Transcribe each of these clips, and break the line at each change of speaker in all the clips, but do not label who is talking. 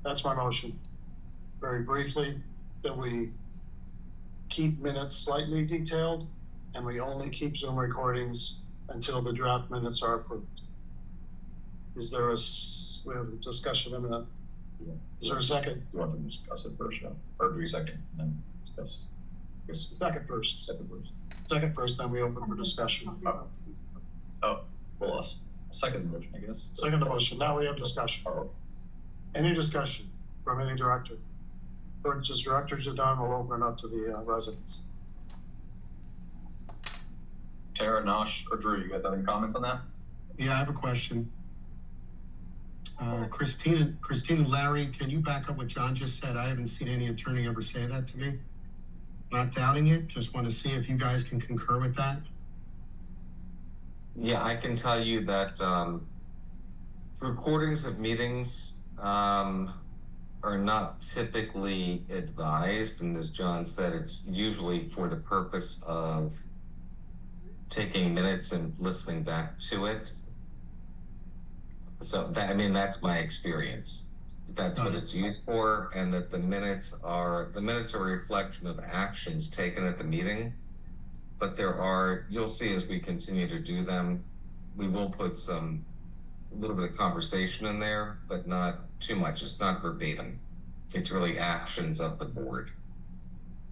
That's my motion. Very briefly, that we keep minutes slightly detailed and we only keep Zoom recordings until the draft minutes are approved. Is there we have a discussion in that?
Yeah.
Is there a second?
You want to discuss it first, yeah? Or do we second and then discuss?
Yes, second first. Second first, then we open for discussion.
Oh, well, second motion, I guess.
Second motion, now we have discussion. Any discussion from any director? Or just directors are done, we'll open it up to the residents.
Tara, Nosh, or Drew, you guys have any comments on that?
Yeah, I have a question. Christina, Larry, can you back up what John just said? I haven't seen any attorney ever say that to me. Not doubting it, just want to see if you guys can concur with that.
Yeah, I can tell you that recordings of meetings are not typically advised, and as John said, it's usually for the purpose of taking minutes and listening back to it. So that, I mean, that's my experience. That's what it's used for, and that the minutes are a reflection of actions taken at the meeting. But you'll see as we continue to do them, we will put a little bit of conversation in there, but not too much. It's not verbatim. It's really actions of the board.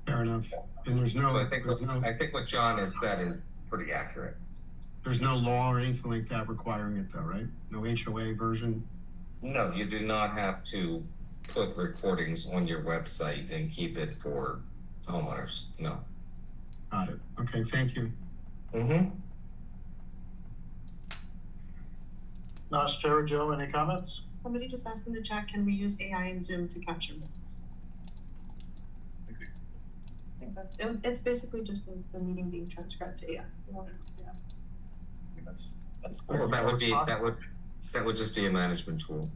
Fair enough. And there's no.
So I think what John has said is pretty accurate.
There's no law or anything like that requiring it, though, right? No HOA version.
No, you do not have to put recordings on your website and keep it for homeowners. No.
Got it. Okay, thank you.
Mm-hmm.
Nosh, Tara, Joe, any comments?
Somebody just asked in the chat, can we use AI in Zoom to capture minutes? It's basically just the meeting being transcribed to AI. Yeah.
That's
Well, that would just be a management tool.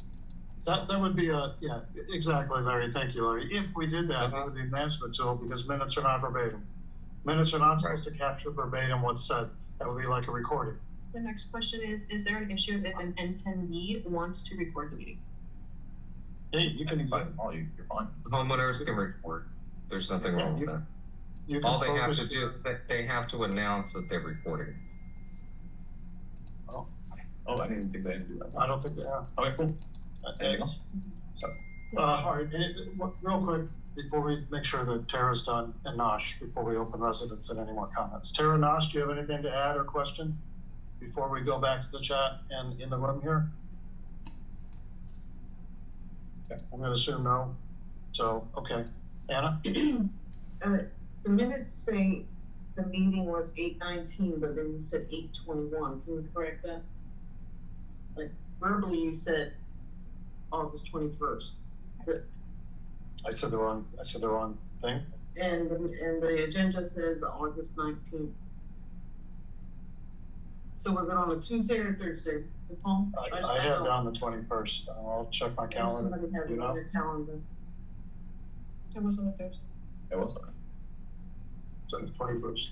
That would be yeah, exactly, Larry. Thank you, Larry. If we did that, it would be a management tool because minutes are not verbatim. Minutes are not supposed to capture verbatim what's said. That would be like a recording.
The next question is there an issue if an attendee wants to record the meeting?
Hey, you can
you're fine.
Homeowners can record. There's nothing wrong with that.
You can
All they have to do, they have to announce that they're recording.
Oh, I didn't think they had to do that.
I don't think they have.
Okay, cool. Anything else?
All right, real quick, before we make sure that Tara's done, and Nosh, before we open residents and any more comments. Tara, Nosh, do you have anything to add or question before we go back to the chat and in the room here? Okay, I'm gonna assume no. So, okay. Anna?
The minutes say the meeting was 8:19, but then you said 8:21. Can you correct that? Like verbally, you said August 21st.
I said the wrong thing.
And the agenda says August 19th. So was it on a Tuesday or Thursday?
I have down the 21st. I'll check my calendar.
Somebody has it on their calendar.
It was on the Thursday.
It was okay.
So the 21st.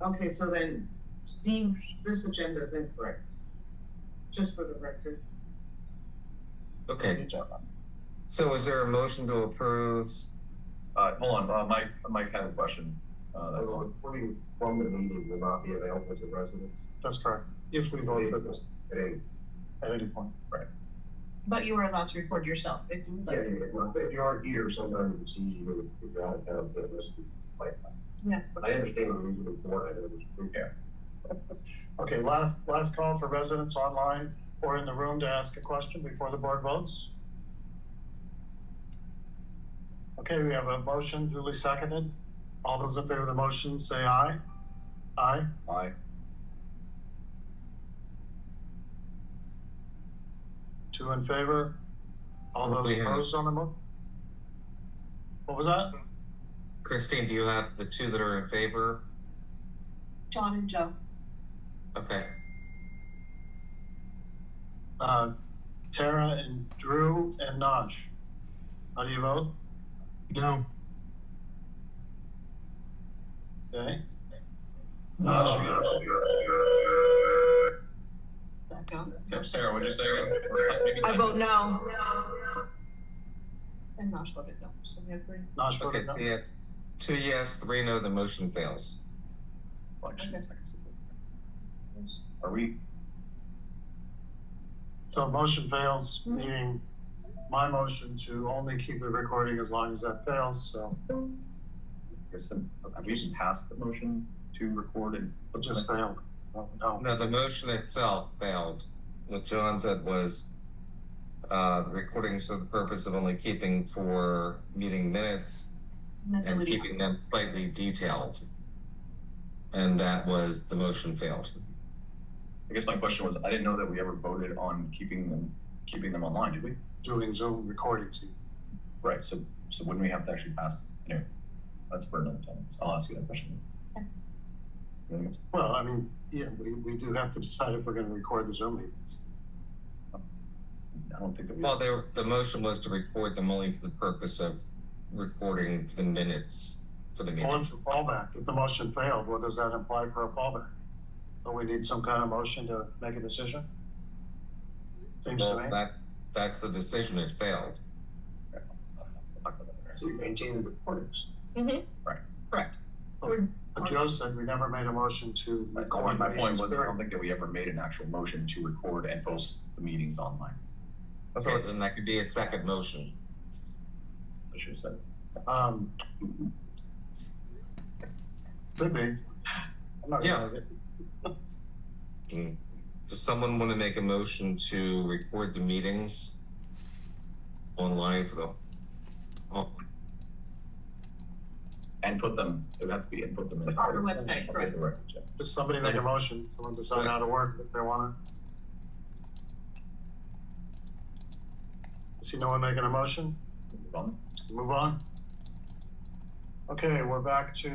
Okay, so then this agenda is incorrect. Just for the record.
Okay. So is there a motion to approve?
Hold on, Mike had a question.
Recording from the meeting will not be available to residents.
That's correct. If we vote for this at any point.
Right.
But you are allowed to record yourself.
If you aren't here, sometimes it's easy to figure out how to listen.
Yeah.
But I understand the reason for it.
Yeah.
Okay, last call for residents online or in the room to ask a question before the board votes. Okay, we have a motion duly seconded. All those in favor of the motion say aye. Aye.
Aye.
Two in favor. All those opposed on the motion? What was that?
Christine, do you have the two that are in favor?
John and Joe.
Okay.
Tara and Drew and Nosh. How do you vote?
No.
Okay.
Does that go?
Sarah, what'd you say?
I vote no.
And Nosh voted no, so we have three.
Not sure.
Okay, so you have 2 yes, 3 no, the motion fails.
Election.
Okay.
Are we,
So motion fails, meaning my motion to only keep the recording as long as that fails, so
I guess, have we just passed the motion to record and?
it just failed. No.
No, the motion itself failed. What John said was, the recordings for the purpose of only keeping for meeting minutes and
Deleting.
keeping them slightly detailed. And that was, the motion failed.
I guess my question was, I didn't know that we ever voted on keeping them online, did we?
Doing Zoom recordings.
Right, so wouldn't we have to actually pass, anyway, that's for another time, so I'll ask you that question.
Okay.
Okay.
Well, I mean, yeah, we do have to decide if we're gonna record the Zoom meetings.
I don't think that we.
Well, the motion was to record them only for the purpose of recording the minutes for the
Well,
meeting.
it's a fallback. If the motion failed, what does that imply for a fallback? Don't we need some kind of motion to make a decision? Seems to
Well,
me.
that's the decision, it failed.
So you maintain the recordings.
Mm-hmm.
Right.
Correct.
But Joe said we never made a motion to record.
My
the
point was, I
meetings.
don't think that we ever made an actual motion to record and post the meetings online.
So
Okay,
it's,
then that could be a second motion.
I should have said.
Could be. I'm not
Yeah.
gonna make it.
Does someone want to make a motion to record the meetings online for the, oh,
And put them, it would have to be, and put them in.
On the website,
Okay,
correct.
the records, yeah.
Does somebody make a motion? Someone decide how to work if they wanna? See no one making a motion?
Move on.
Move on. Okay, we're back to,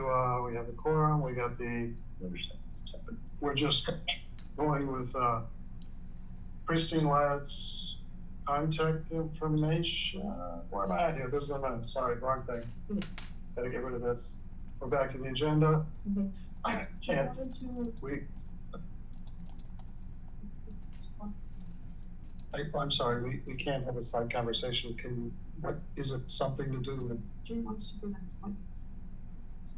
we have the quorum, we got the,
Understand. Second.
we're just going with, Christine Ladd's contact information. Where am I at here? This is a minute, sorry, wrong thing. Gotta get rid of this. We're back to the agenda.
Mhm.
And we, I'm sorry, we can't have a side conversation. Can, what, is it something to do with,
Jim wants to present his findings. So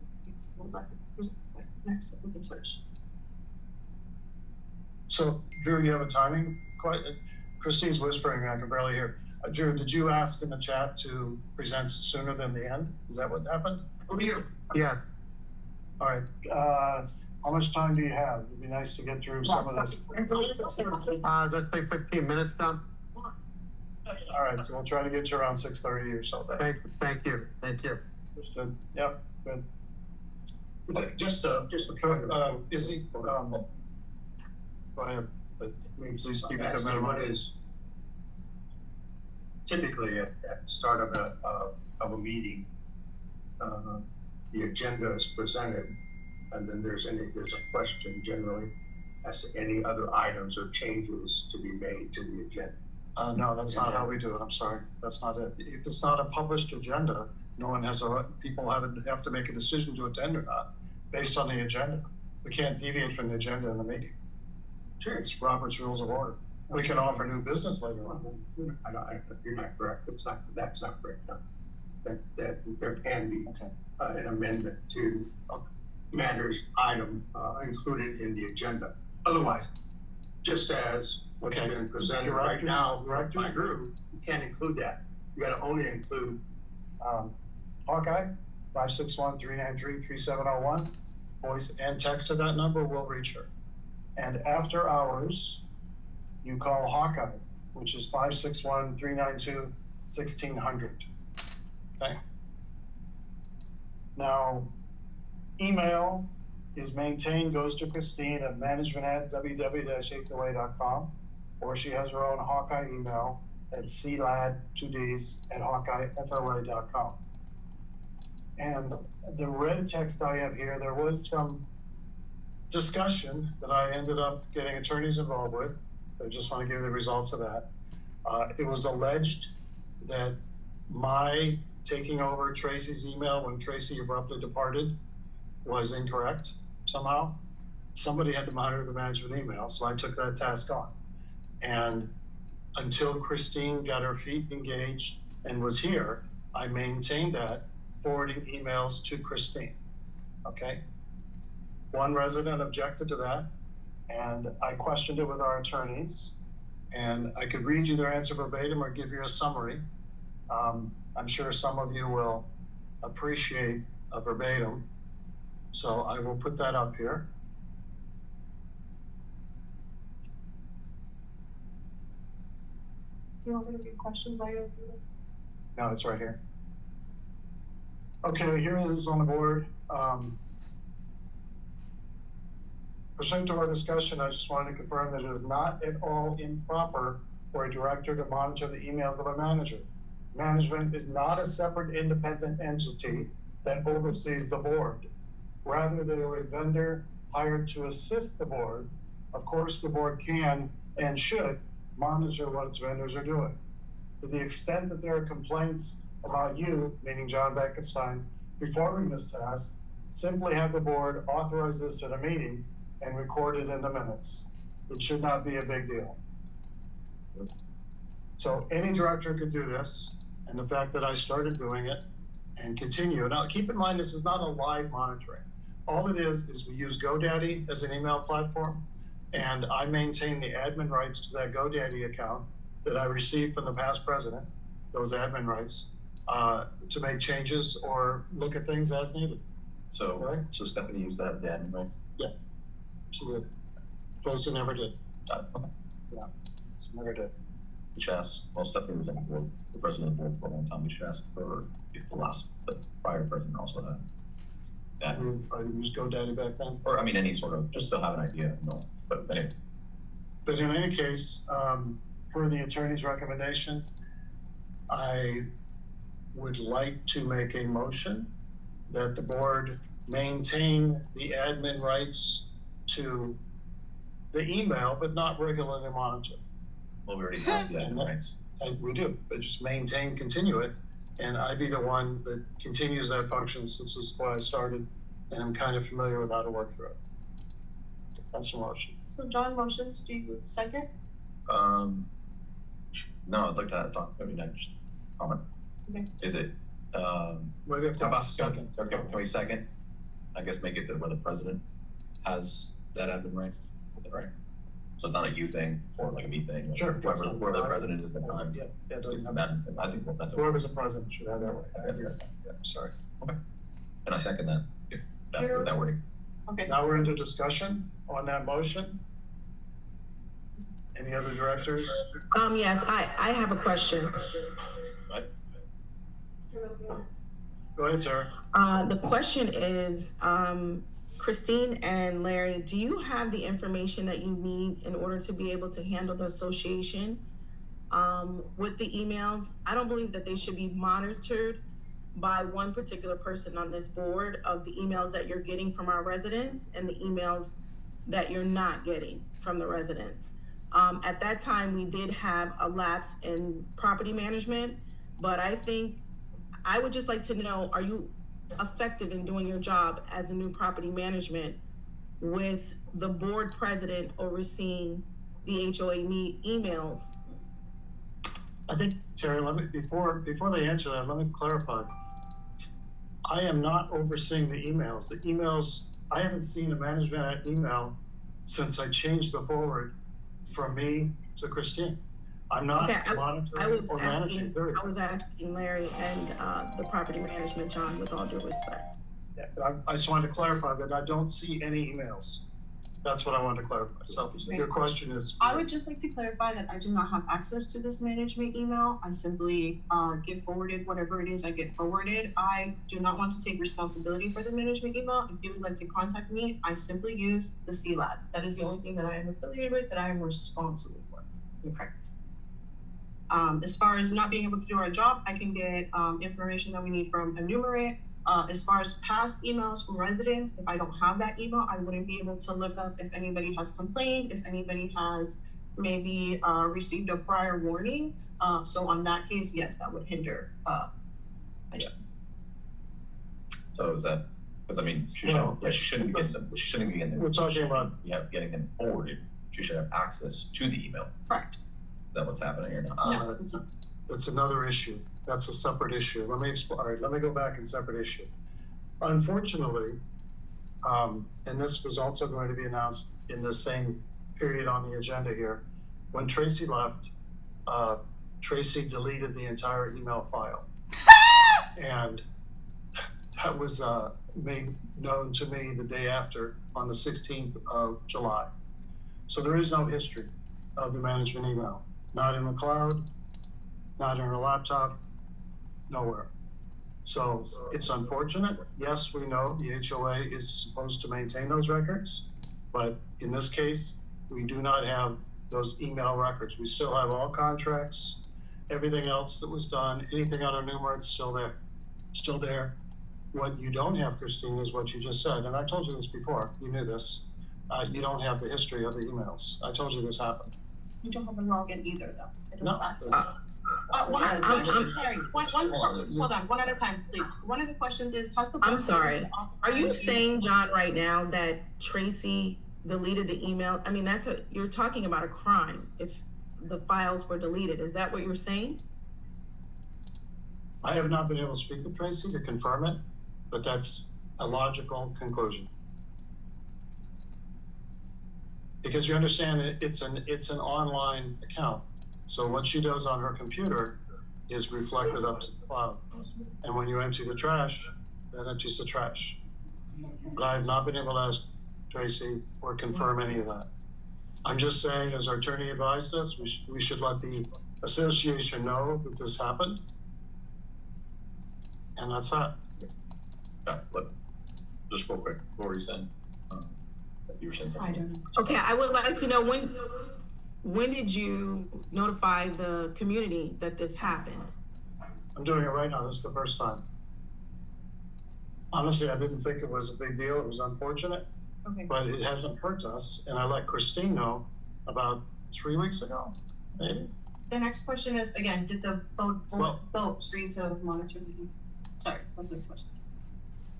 we'll let him present it next, we can switch.
so Drew, you have a timing? Quite, Christine's whispering, I can barely hear. Drew, did you ask in the chat to present sooner than the end? Is that what happened?
Yes.
All right, how much time do you have? It'd be nice to get through some of this.
Let's say 15 minutes, John.
All right, so we'll try to get you around 6:30 or so.
Thank you.
Understood. Yep, good.
Just a point of.
Izzy, go ahead, but please keep it a
What
minimum.
is typically at the start of a meeting, the agenda is presented, and then there's a question generally as to any other items or changes to be made to the agenda.
No, that's not how we do it, I'm sorry, that's not it. If it's not a published agenda, no one has people have to make a decision to attend or not, based on the agenda. We can't deviate from the agenda in the meeting.
Sure.
It's Robert's Rules of Order. We can offer new business later on.
You're not correct, that's not correct, no. That there can be an amendment to matters item included in the agenda. Otherwise, just as what's
Okay.
been presented
Directors-
right now
directors-
by Drew, you can't include that. You gotta only include,
Hawkeye, 561-393-3701, voice and text to that number will reach her. And after hours, you call Hawkeye, which is 561-392-1600. Okay? Now, email is maintained, goes to Christine at management@www.HOA.com, or she has her own Hawkeye email at clad2ds@hawkeyefla.com. And the red text I have here, there was some discussion that I ended up getting attorneys involved with. I just want to give you the results of that. It was alleged that my taking over Tracy's email when Tracy abruptly departed was incorrect somehow. Somebody had to monitor the management email, so I took that task on. And until Christine got her feet engaged and was here, I maintained that, forwarding emails to Christine, okay? One resident objected to that, and I questioned it with our attorneys, and I could read you their answer verbatim or give you a summary. I'm sure some of you will appreciate a verbatim, so I will put that up here.
You want me to read questions while you're doing it?
No, it's right here. Okay, here it is on the board. Pursuant to our discussion, I just wanted to confirm that it is not at all improper for a director to monitor the emails of a manager. Management is not a separate independent entity that oversees the board. Rather, they are a vendor hired to assist the board. Of course, the board can and should monitor what its vendors are doing. To the extent that there are complaints about you, meaning John Beckenstein, performing this task, simply have the board authorize this at a meeting and record it in the minutes. It should not be a big deal. So any director could do this, and the fact that I started doing it and continue. Now, keep in mind, this is not a live monitoring. All it is we use GoDaddy as an email platform, and I maintain the admin rights to that GoDaddy account that I received from the past president, those admin rights, to make changes or look at things as needed.
So,
Right.
so Stephanie used that, the admin rights?
She did. Felicity never did.
Okay.
She never did.
We should ask, well, Stephanie was on the board, the president of the board for a long time, we should ask her if the prior president also had that.
I used GoDaddy back then.
Or, I mean, any sort of, just to have an idea, no, but anyway.
But in any case, per the attorney's recommendation, I would like to make a motion that the board maintain the admin rights to the email, but not regularly monitor.
Well, we already have the admin rights.
And we do, but just maintain, continue it, and I be the one that continues that function since this is what I started, and I'm kind of familiar with how to work through it. That's the motion.
So John motions, do you second?
No, I'd like to talk, I mean, I just comment.
Okay.
Is it,
Maybe we have to
how
have a
about
second.
can we second? I guess make it that where the president has that admin right, right? So it's not a you thing or like a me thing.
Sure.
Whoever the president is at the time.
Yeah, it doesn't
It's
have-
that, I think that's.
Whoever's the president should have that right.
Yeah, sorry. Okay. And I second that, if that,
Sure.
with that wording.
Okay.
Now we're into discussion on that motion. Any other directors?
Yes, I have a question.
Go ahead, Sarah.
The question is, Christine and Larry, do you have the information that you need in order to be able to handle the association with the emails? I don't believe that they should be monitored by one particular person on this board of the emails that you're getting from our residents and the emails that you're not getting from the residents. At that time, we did have a lapse in property management, but I think I would just like to know, are you effective in doing your job as a new property management with the board president overseeing the HOA emails?
I think, Terry, let me, before they answer that, let me clarify. I am not overseeing the emails. The emails, I haven't seen a management email since I changed the forward from me to Christine. I'm not
Okay, I
monitoring
was
or managing, period.
asking Larry and the property management, John, with all due respect.
Yeah, but I just wanted to clarify that I don't see any emails. That's what I wanted to clarify. So your question is.
I would just like to clarify that I do not have access to this management email. I simply get forwarded whatever it is I get forwarded. I do not want to take responsibility for the management email. If you would like to contact me, I simply use the CLAD. That is the only thing that I am affiliated with, that I am responsible for. Correct. As far as not being able to do our job, I can get information that we need from Enumerate. As far as past emails from residents, if I don't have that email, I wouldn't be able to look up if anybody has complained, if anybody has maybe received a prior warning. So on that case, yes, that would hinder.
So is that, because I mean, she shouldn't get them, she shouldn't be getting them.
We're talking about.
Yeah, getting them forwarded, she should have access to the email.
Correct.
Is that what's happening or not?
No, it's not.
That's another issue. That's a separate issue. All right, let me go back in separate issue. Unfortunately, and this was also going to be announced in the same period on the agenda here, when Tracy left, Tracy deleted the entire email file. And that was made known to me the day after, on the 16th of July. So there is no history of the management email, not in the cloud, not in her laptop, nowhere. So it's unfortunate. Yes, we know the HOA is supposed to maintain those records, but in this case, we do not have those email records. We still have all contracts, everything else that was done, anything on our numerates still there. What you don't have, Christine, is what you just said, and I told you this before, you knew this. You don't have the history of the emails. I told you this happened.
You don't have a login either, though. I don't
No.
have access. Sorry, hold on, one at a time, please. One of the questions is how.
I'm sorry. Are you saying, John, right now that Tracy deleted the email? I mean, you're talking about a crime if the files were deleted. Is that what you're saying?
I have not been able to speak with Tracy to confirm it, but that's a logical conclusion. Because you understand it's an online account. So what she does on her computer is reflected up to the cloud. And when you empty the trash, that empties the trash. But I have not been able to ask Tracy or confirm any of that. I'm just saying, as our attorney advised us, we should let the association know that this happened. And that's that.
Look, just real quick, what were you saying? You were saying something.
I don't know.
Okay, I would like to know when did you notify the community that this happened?
I'm doing it right now. This is the first time. Honestly, I didn't think it was a big deal. It was unfortunate,
Okay.
but it hasn't hurt us. And I let Christine know about 3 weeks ago, maybe.
The next question is, again, did the vote
Well-
agree to monitor the, sorry, what's the next question?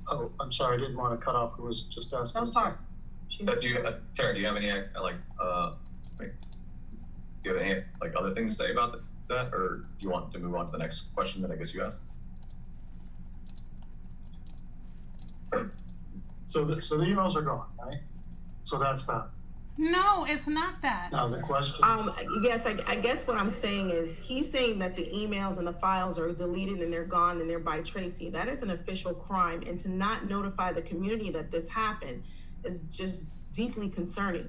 Oh, I'm sorry. I didn't want to cut off who was just asking.
That was Tara.
Tara, do you have any do you have any other things to say about that, or do you want to move on to the next question that I guess you asked?
So the emails are gone, right? So that's that.
No, it's not that.
Now the question.
Yes, I guess what I'm saying is he's saying that the emails and the files are deleted and they're gone and they're by Tracy. That is an official crime, and to not notify the community that this happened is just deeply concerning.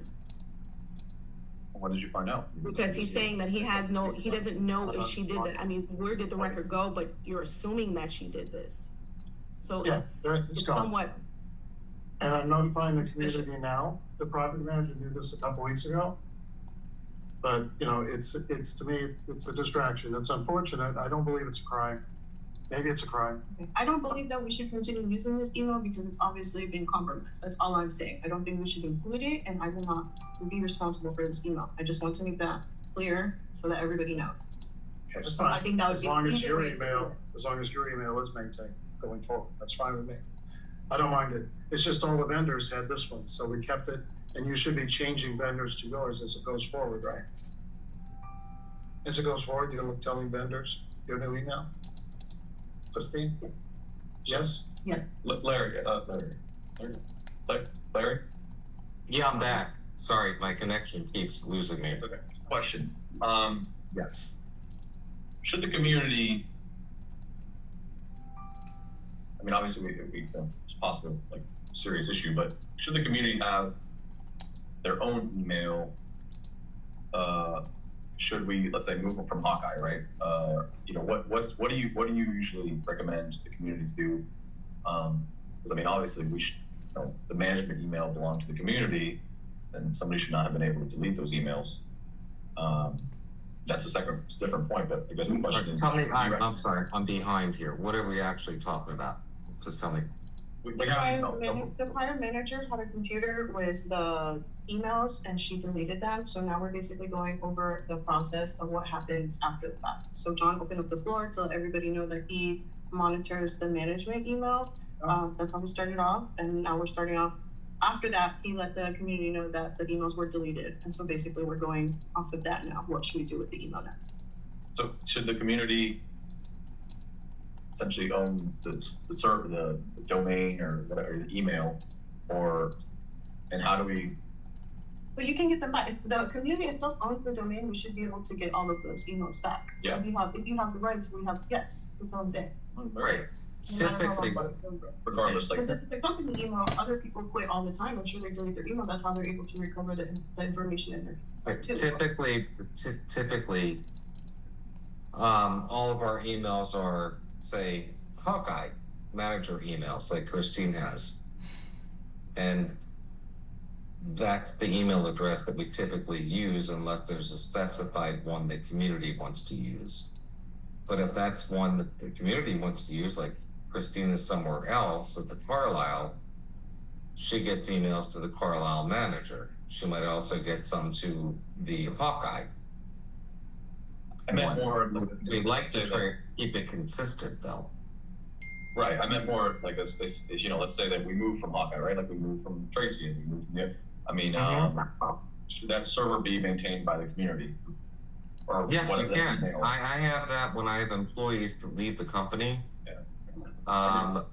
What did you find out?
Because he's saying that he doesn't know if she did that. I mean, where did the record go? But you're assuming that she did this. So
Yeah, it's
it's
gone.
somewhat.
And I'm notifying the community now. The property manager knew this a couple weeks ago. But, you know, it's to me, it's a distraction. It's unfortunate. I don't believe it's a crime. Maybe it's a crime.
I don't believe that we should continue using this email because it's obviously been compromised. That's all I'm saying. I don't think we should include it, and I will not be responsible for this email. I just want to make that clear so that everybody knows.
Okay,
That's
So
fine.
I think that would
As
be
long as
easier
your
way to do
email,
it.
as long as your email is maintained going forward, that's fine with me. I don't mind it. It's just all the vendors had this one, so we kept it, and you should be changing vendors to yours as it goes forward, right? As it goes forward, you're telling vendors your new email? Christine? Yes?
Larry.
Yeah, I'm back. Sorry, my connection keeps losing me.
It's okay. Question.
Yes.
Should the community, I mean, obviously it's possible, serious issue, but should the community have their own email? Should we, let's say, move from Hawkeye, right? What do you usually recommend the communities do? Because I mean, obviously, the management email belongs to the community, and somebody should not have been able to delete those emails. That's a different point, but I guess the question is.
Tell me, I'm sorry, I'm behind here. What are we actually talking about? Just tell me.
We
The prior manager had a computer with the emails and she deleted them. So now we're basically going over the process of what happens after the fact. So John opened up the floor to let everybody know that he monitors the management email. That's how we started off. And now we're starting off. After that, he let the community know that the emails were deleted. And so basically we're going off of that now. What should we do with the email now?
So should the community essentially own the server, the domain or whatever, the email, and how do we?
But you can get them back. If the community itself owns the domain, we should be able to get all of those emails back.
Yeah.
If you have the rights, we have, yes, that's what I'm saying.
Right. Typically,
Regardless, like,
Because if it's a company email, other people quit all the time. I'm sure they delete their email. That's how they're able to recover the information in their site too.
typically, all of our emails are, say, Hawkeye manager emails like Christine has. And that's the email address that we typically use unless there's a specified one that community wants to use. But if that's one that the community wants to use, like Christine is somewhere else at the Carlisle, she gets emails to the Carlisle manager. She might also get some to the Hawkeye.
I meant more.
We like to keep it consistent, though.
Right. I meant more like as you know, let's say that we move from Hawkeye, right? Like we move from Tracy and we move from you. I mean, should that server be maintained by the community? Or
yes, you
whatever
can.
email?
I have that when I have employees that leave the company.
Yeah.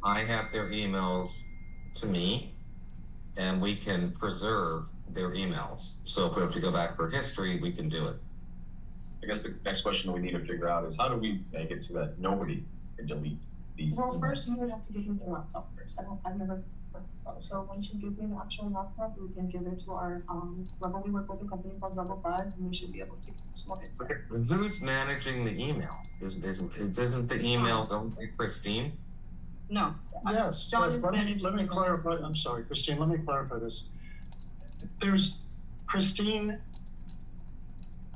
I have their emails to me, and we can preserve their emails. So if we have to go back for history, we can do it.
I guess the next question we need to figure out is how do we make it so that nobody can delete these?
Well,
emails?
first you would have to give me the laptop first. I've never. So once you give me the actual laptop, we can give it to our level. We work with a company called Level 5, and we should be able to get this one.
Who's managing the email? Isn't the email going to Christine?
No.
Yes,
John
yes,
is
let me
managing.
clarify, I'm sorry, Christine, let me clarify this. Christine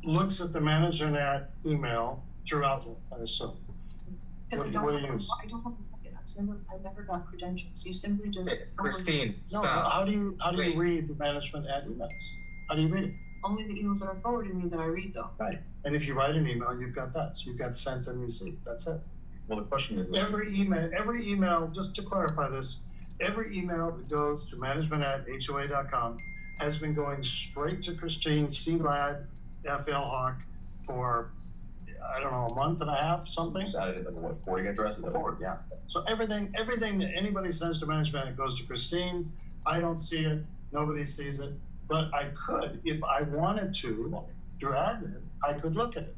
looks at the ManagerNet email through Outlook, I assume.
Because
What do you use?
I don't have I never got credentials. You simply just.
Hey, Christine,
No,
stop.
how do you
Wait.
read the ManagerNet emails? How do you read it?
Only the emails that are forwarded me that I read though.
Right, and if you write an email, you've got that, so you've got sent and received, that's it.
Well, the question is.
Every email, just to clarify this, every email that goes to management@hoa.com has been going straight to Christine CLAD FL Hawk for, I don't know, a month and a half, something.
Just added like what, forwarding address?
Forward, yeah. So everything that anybody sends to management, it goes to Christine. I don't see it, nobody sees it, but I could, if I wanted to, drag it, I could look at it.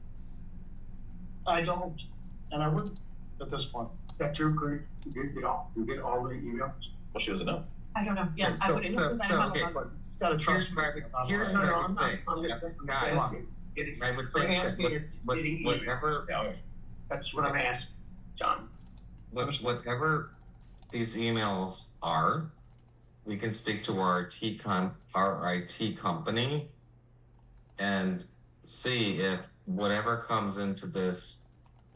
I don't, and I wouldn't at this point.
That's your great, you get all the emails.
Well, she doesn't know.
I don't know. Yeah,
So-
I would.
so- so, okay.
But it's gotta trust me.
Here's
No,
what
no,
I
I'm
would
not,
think.
I'm just.
Guys,
Did
I would
We're
think
asking if
that
did he-
whatever
That's what I'm asking, John.
whatever these emails are, we can speak to our IT company and see if whatever comes into this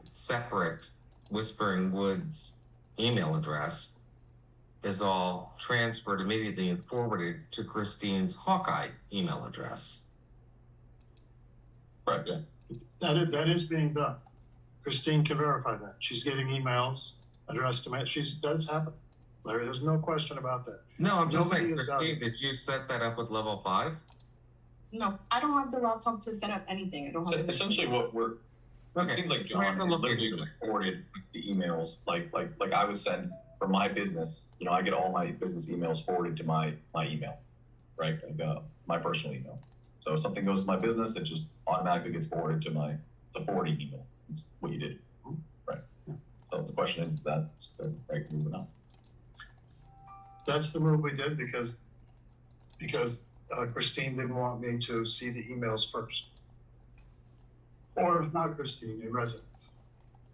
separate Whispering Woods email address is all transferred immediately and forwarded to Christine's Hawkeye email address.
Right. Yeah.
That is being done. Christine can verify that. She's getting emails addressed to me. That's happening. Larry, there's no question about that.
No, I'm just
Nobody
saying,
has done
Christine,
it.
did you set that up with Level 5?
No, I don't have the laptop to set up anything. I don't
So
have.
essentially, what we're
Okay,
it seems like
so we have to
John
look
literally
into
just
it.
forwarded the emails like I would send for my business. You know, I get all my business emails forwarded to my email, right? Like my personal email. So if something goes to my business, it just automatically gets forwarded to it's a forwarding email. It's what you did, right? So the question is that's the right move or not?
That's the move we did because Christine didn't want me to see the emails first. Or not Christine, a resident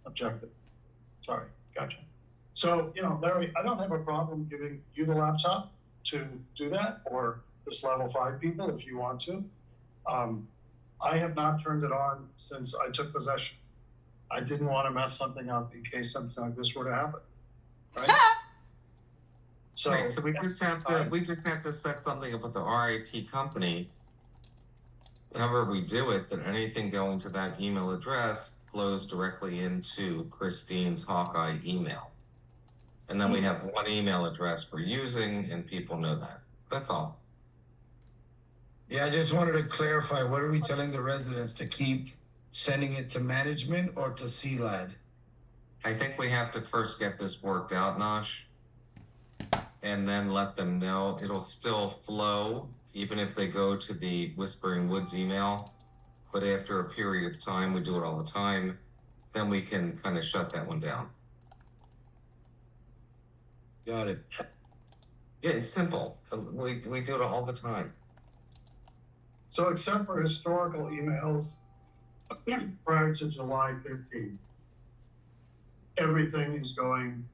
objected. Sorry, gotcha. So, Larry, I don't have a problem giving you the laptop to do that, or this Level 5 people if you want to. I have not turned it on since I took possession. I didn't want to mess something up in case something like this were to happen, right? So,
Right, so we just have to set something up with the RIT company. However we do it, that anything going to that email address flows directly into Christine's Hawkeye email. And then we have one email address for using, and people know that. That's all.
Yeah, I just wanted to clarify, what are we telling the residents to keep sending it to management or to CLAD?
I think we have to first get this worked out, Nosh, and then let them know. It'll still flow, even if they go to the Whispering Woods email. But after a period of time, we do it all the time, then we can kind of shut that one down.
Got it.
Yeah, it's simple. We do it all the time.
So except for historical emails prior to July 15th, everything is going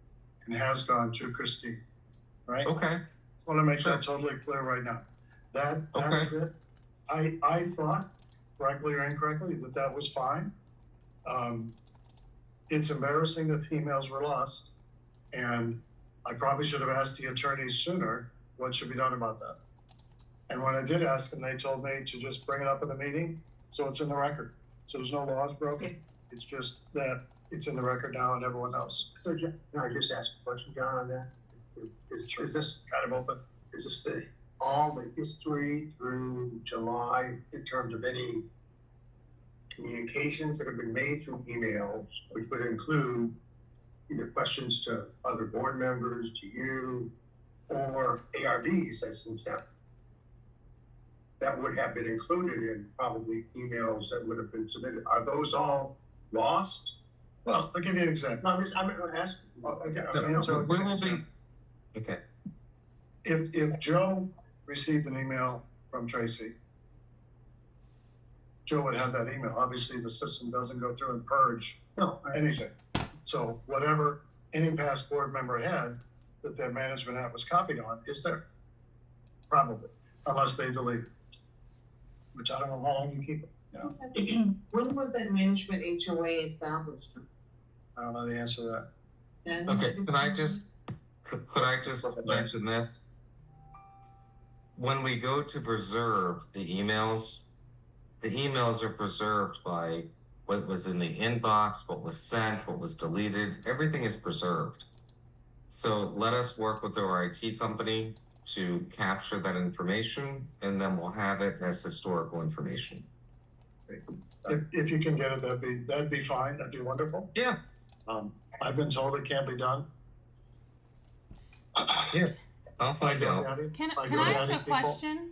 and has gone to Christine, right?
Okay.
Just want to make
Sure.
that totally clear right now. That
Okay.
is it. I thought, correctly or incorrectly, that was fine. It's embarrassing that the emails were lost, and I probably should have asked the attorneys sooner what should be done about that. And when I did ask them, they told me to just bring it up in the meeting, so it's in the record. So there's no laws broken. It's just that it's in the record now and everyone knows.
So, can I just ask a question, John, on that? Is this
Kind of open.
is this all the history through July in terms of any communications that have been made through emails, which would include either questions to other board members, to you, or ARBs, as an example? That would have been included in probably emails that would have been submitted. Are those all lost?
Well, I'll give you an example.
No, I'm asking. Okay,
No,
so-
we will be. Okay.
If Joe received an email from Tracy, Joe would have that email. Obviously, the system doesn't go through and purge
No,
anything. So whatever any past board member had that their management app was copied on is there. Probably, unless they delete it, which I don't know how long you keep it. You know?
When was that management HOA established?
I don't know the answer to that.
And
Okay, could I just mention this? When we go to preserve the emails are preserved by what was in the inbox, what was sent, what was deleted, everything is preserved. So let us work with our IT company to capture that information, and then we'll have it as historical information.
If you can get it, that'd be fine. That'd be wonderful.
Yeah.
I've been told it can't be done.
I'll find out.
Can
Like
I ask
Reddit
a
people?
question,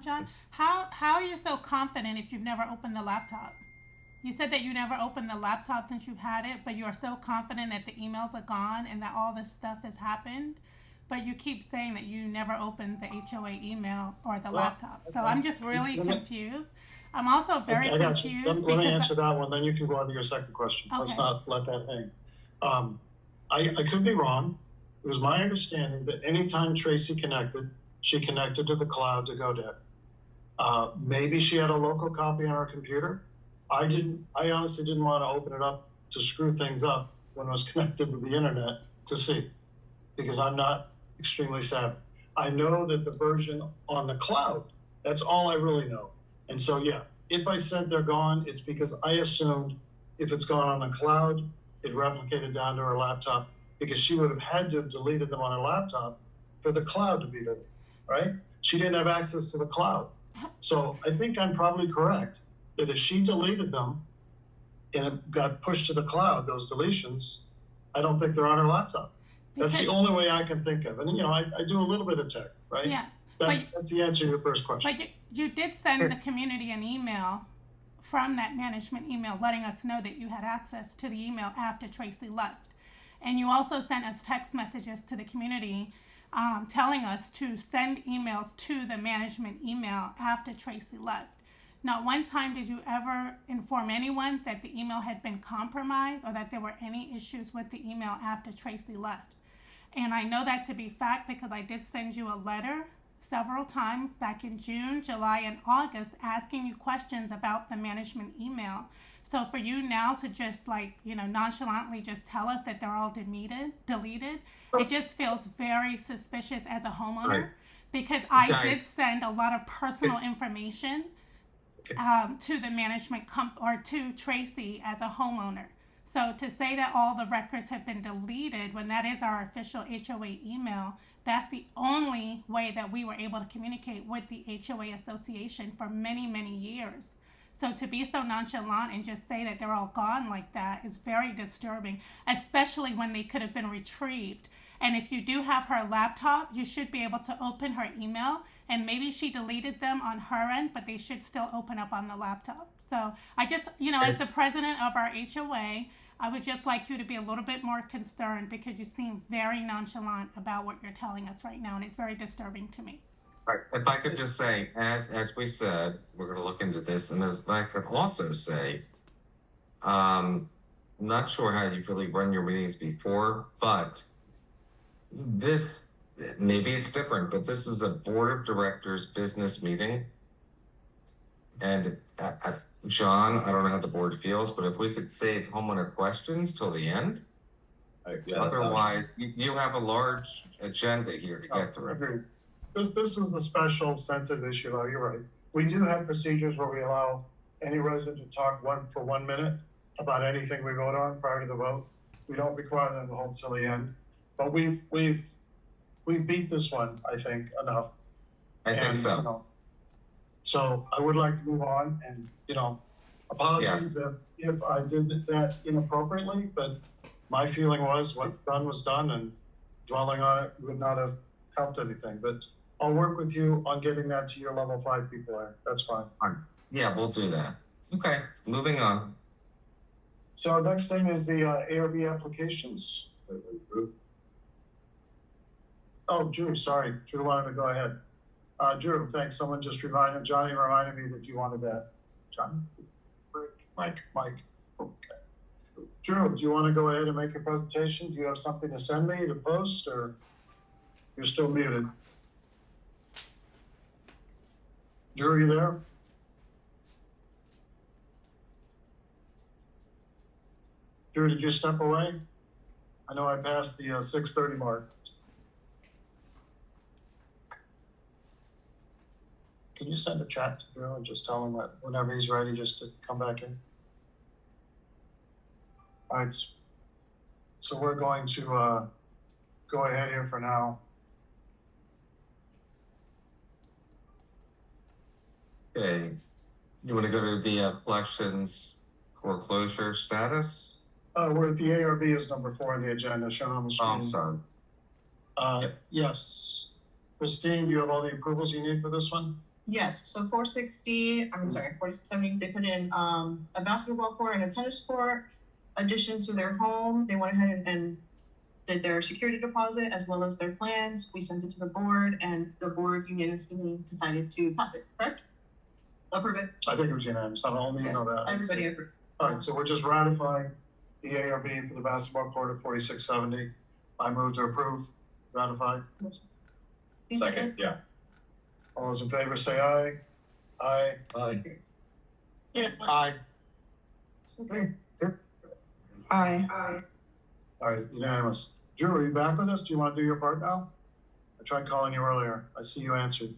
John? How are you so confident if you've never opened the laptop? You said that you never opened the laptop since you've had it, but you are so confident that the emails are gone and that all this stuff has happened. But you keep saying that you never opened the HOA email or the laptop. So I'm just really confused. I'm also very
I got you.
confused
Let me
because
answer that one, then you can go on to your second question. Let's
Okay.
not let that hang. I could be wrong. It was my understanding that anytime Tracy connected, she connected to the cloud to GoDaddy. Maybe she had a local copy on her computer. I honestly didn't want to open it up to screw things up when I was connected to the internet to see, because I'm not extremely savvy. I know that the version on the cloud, that's all I really know. And so, yeah, if I said they're gone, it's because I assumed if it's gone on the cloud, it replicated down to her laptop, because she would have had to have deleted them on her laptop for the cloud to be deleted, right? She didn't have access to the cloud. So I think I'm probably correct that if she deleted them and it got pushed to the cloud, those deletions, I don't think they're on her laptop. That's the only way I can think of. And, I do a little bit of tech, right?
yeah.
That's the answer to your first question.
But you did send the community an email from that management email letting us know that you had access to the email after Tracy left. And you also sent us text messages to the community telling us to send emails to the management email after Tracy left. Not one time did you ever inform anyone that the email had been compromised or that there were any issues with the email after Tracy left. And I know that to be fact because I did send you a letter several times back in June, July, and August asking you questions about the management email. So for you now to just nonchalantly just tell us that they're all deleted, it just feels very suspicious as a homeowner.
Right.
Because I did
Guys.
send a lot of personal information to the management or to Tracy as a homeowner. So to say that all the records have been deleted when that is our official HOA email, that's the only way that we were able to communicate with the HOA association for many, many years. So to be so nonchalant and just say that they're all gone like that is very disturbing, especially when they could have been retrieved. And if you do have her laptop, you should be able to open her email, and maybe she deleted them on her end, but they should still open up on the laptop. So I just, as the president of our HOA, I would just like you to be a little bit more concerned, because you seem very nonchalant about what you're telling us right now, and it's very disturbing to me.
Right. If I could just say, as we said, we're going to look into this, and as I could also say, not sure how you've really run your meetings before, but this, maybe it's different, but this is a board of directors business meeting. And John, I don't know how the board feels, but if we could save homeowner questions till the end, otherwise you have a large agenda here to get through.
Agreed. This was a special sensitive issue, though. You're right. We do have procedures where we allow any resident to talk for 1 minute about anything we vote on prior to the vote. We don't require them to hold till the end, but we've beat this one, I think, enough.
I think so.
So I would like to move on, and apologies if I did that inappropriately, but my feeling was what's done was done, and dwelling on it would not have helped anything. But I'll work with you on getting that to your level 5 people there. That's fine.
Yeah, we'll do that. Okay, moving on.
So next thing is the ARB applications. Oh, Drew, sorry. Drew wanted to go ahead. Drew, thanks. Johnny reminded me that you wanted that. Johnny? Mike. Okay. Drew, do you want to go ahead and make your presentation? Do you have something to send me to post, or you're still muted? Drew, are you there? Drew, did you step away? I know I passed the 6:30 mark. Can you send a chat to Drew and just tell him that whenever he's ready, just to come back in? All right. So we're going to go ahead here for now.
Okay. You want to go to the collections foreclosure status?
We're at the ARB is number 4 on the agenda, shown on the screen.
Oh, I'm sorry.
Yes. Christine, do you have all the approvals you need for this one?
Yes, so 4670, they put in a basketball court and a tennis court, addition to their home. They went ahead and did their security deposit as well as their plans. We sent it to the board, and the board unanimously decided to pass it, correct? Approve it.
I think it was unanimous. I don't only know that.
Everybody approved.
All right, so we're just ratifying the ARB for the basketball court at 4670. I move to approve, ratify.
Second, yeah.
All those in favor say aye. Aye.
Aye.
Aye.
Aye.
All right, unanimous. Drew, are you back with us? Do you want to do your part now? I tried calling you earlier. I see you answered.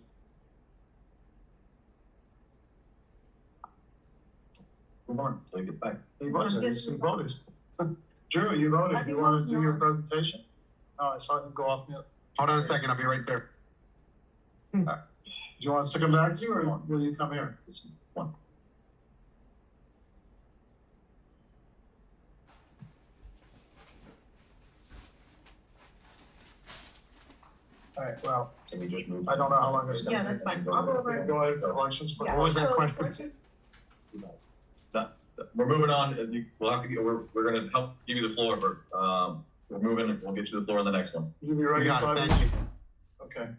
Come on, take it back.
He was, I see voted. Drew, you voted. Do you want to do your presentation? No, I saw him go off mute.
Hold on a second, I'll be right there.
Do you want us to come back to you, or will you come here?
One.
All right, well,
Can we just move?
I don't know how long it's
Yeah, that's fine. I'll go
we
over
can
it.
go ahead to elections.
Yeah,
What was that
so-
question?
We're moving on. We'll have to get, we're going to help give you the floor, but we're moving. We'll get you the floor on the next one.
You be ready
You
in
got
5
it,
minutes?
thank you.
Okay.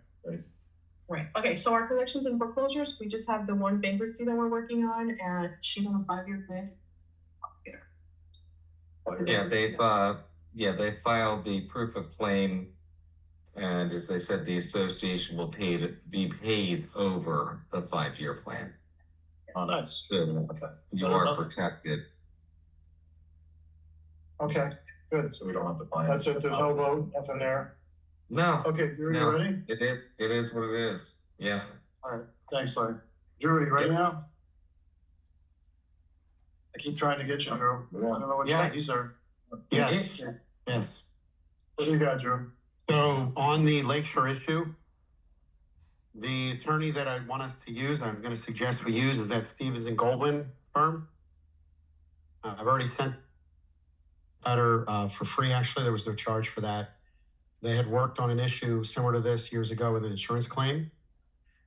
Right. Okay, so our collections and foreclosures, we just have the one bankruptcy that we're working on, and she's on a 5-year plan.
Yeah, they filed the proof of claim, and as they said, the association will be paid over the 5-year plan.
Oh, nice.
So you are protected.
Okay, good.
So we don't have to find.
That's it. There's no vote, nothing there.
No,
Okay, Drew,
No.
you ready?
it is what it is. Yeah.
All right, thanks, Larry. Drew, are you ready now? I keep trying to get you, Drew. I don't know what's
Yeah.
like. He's there.
Yeah, yes.
What do you got, Drew?
So on the Lakeshore issue, The attorney that I want us to use, I'm going to suggest we use, is that Stevens and Goldwyn firm. I've already sent letter for free. Actually, there was no charge for that. They had worked on an issue similar to this years ago with an insurance claim,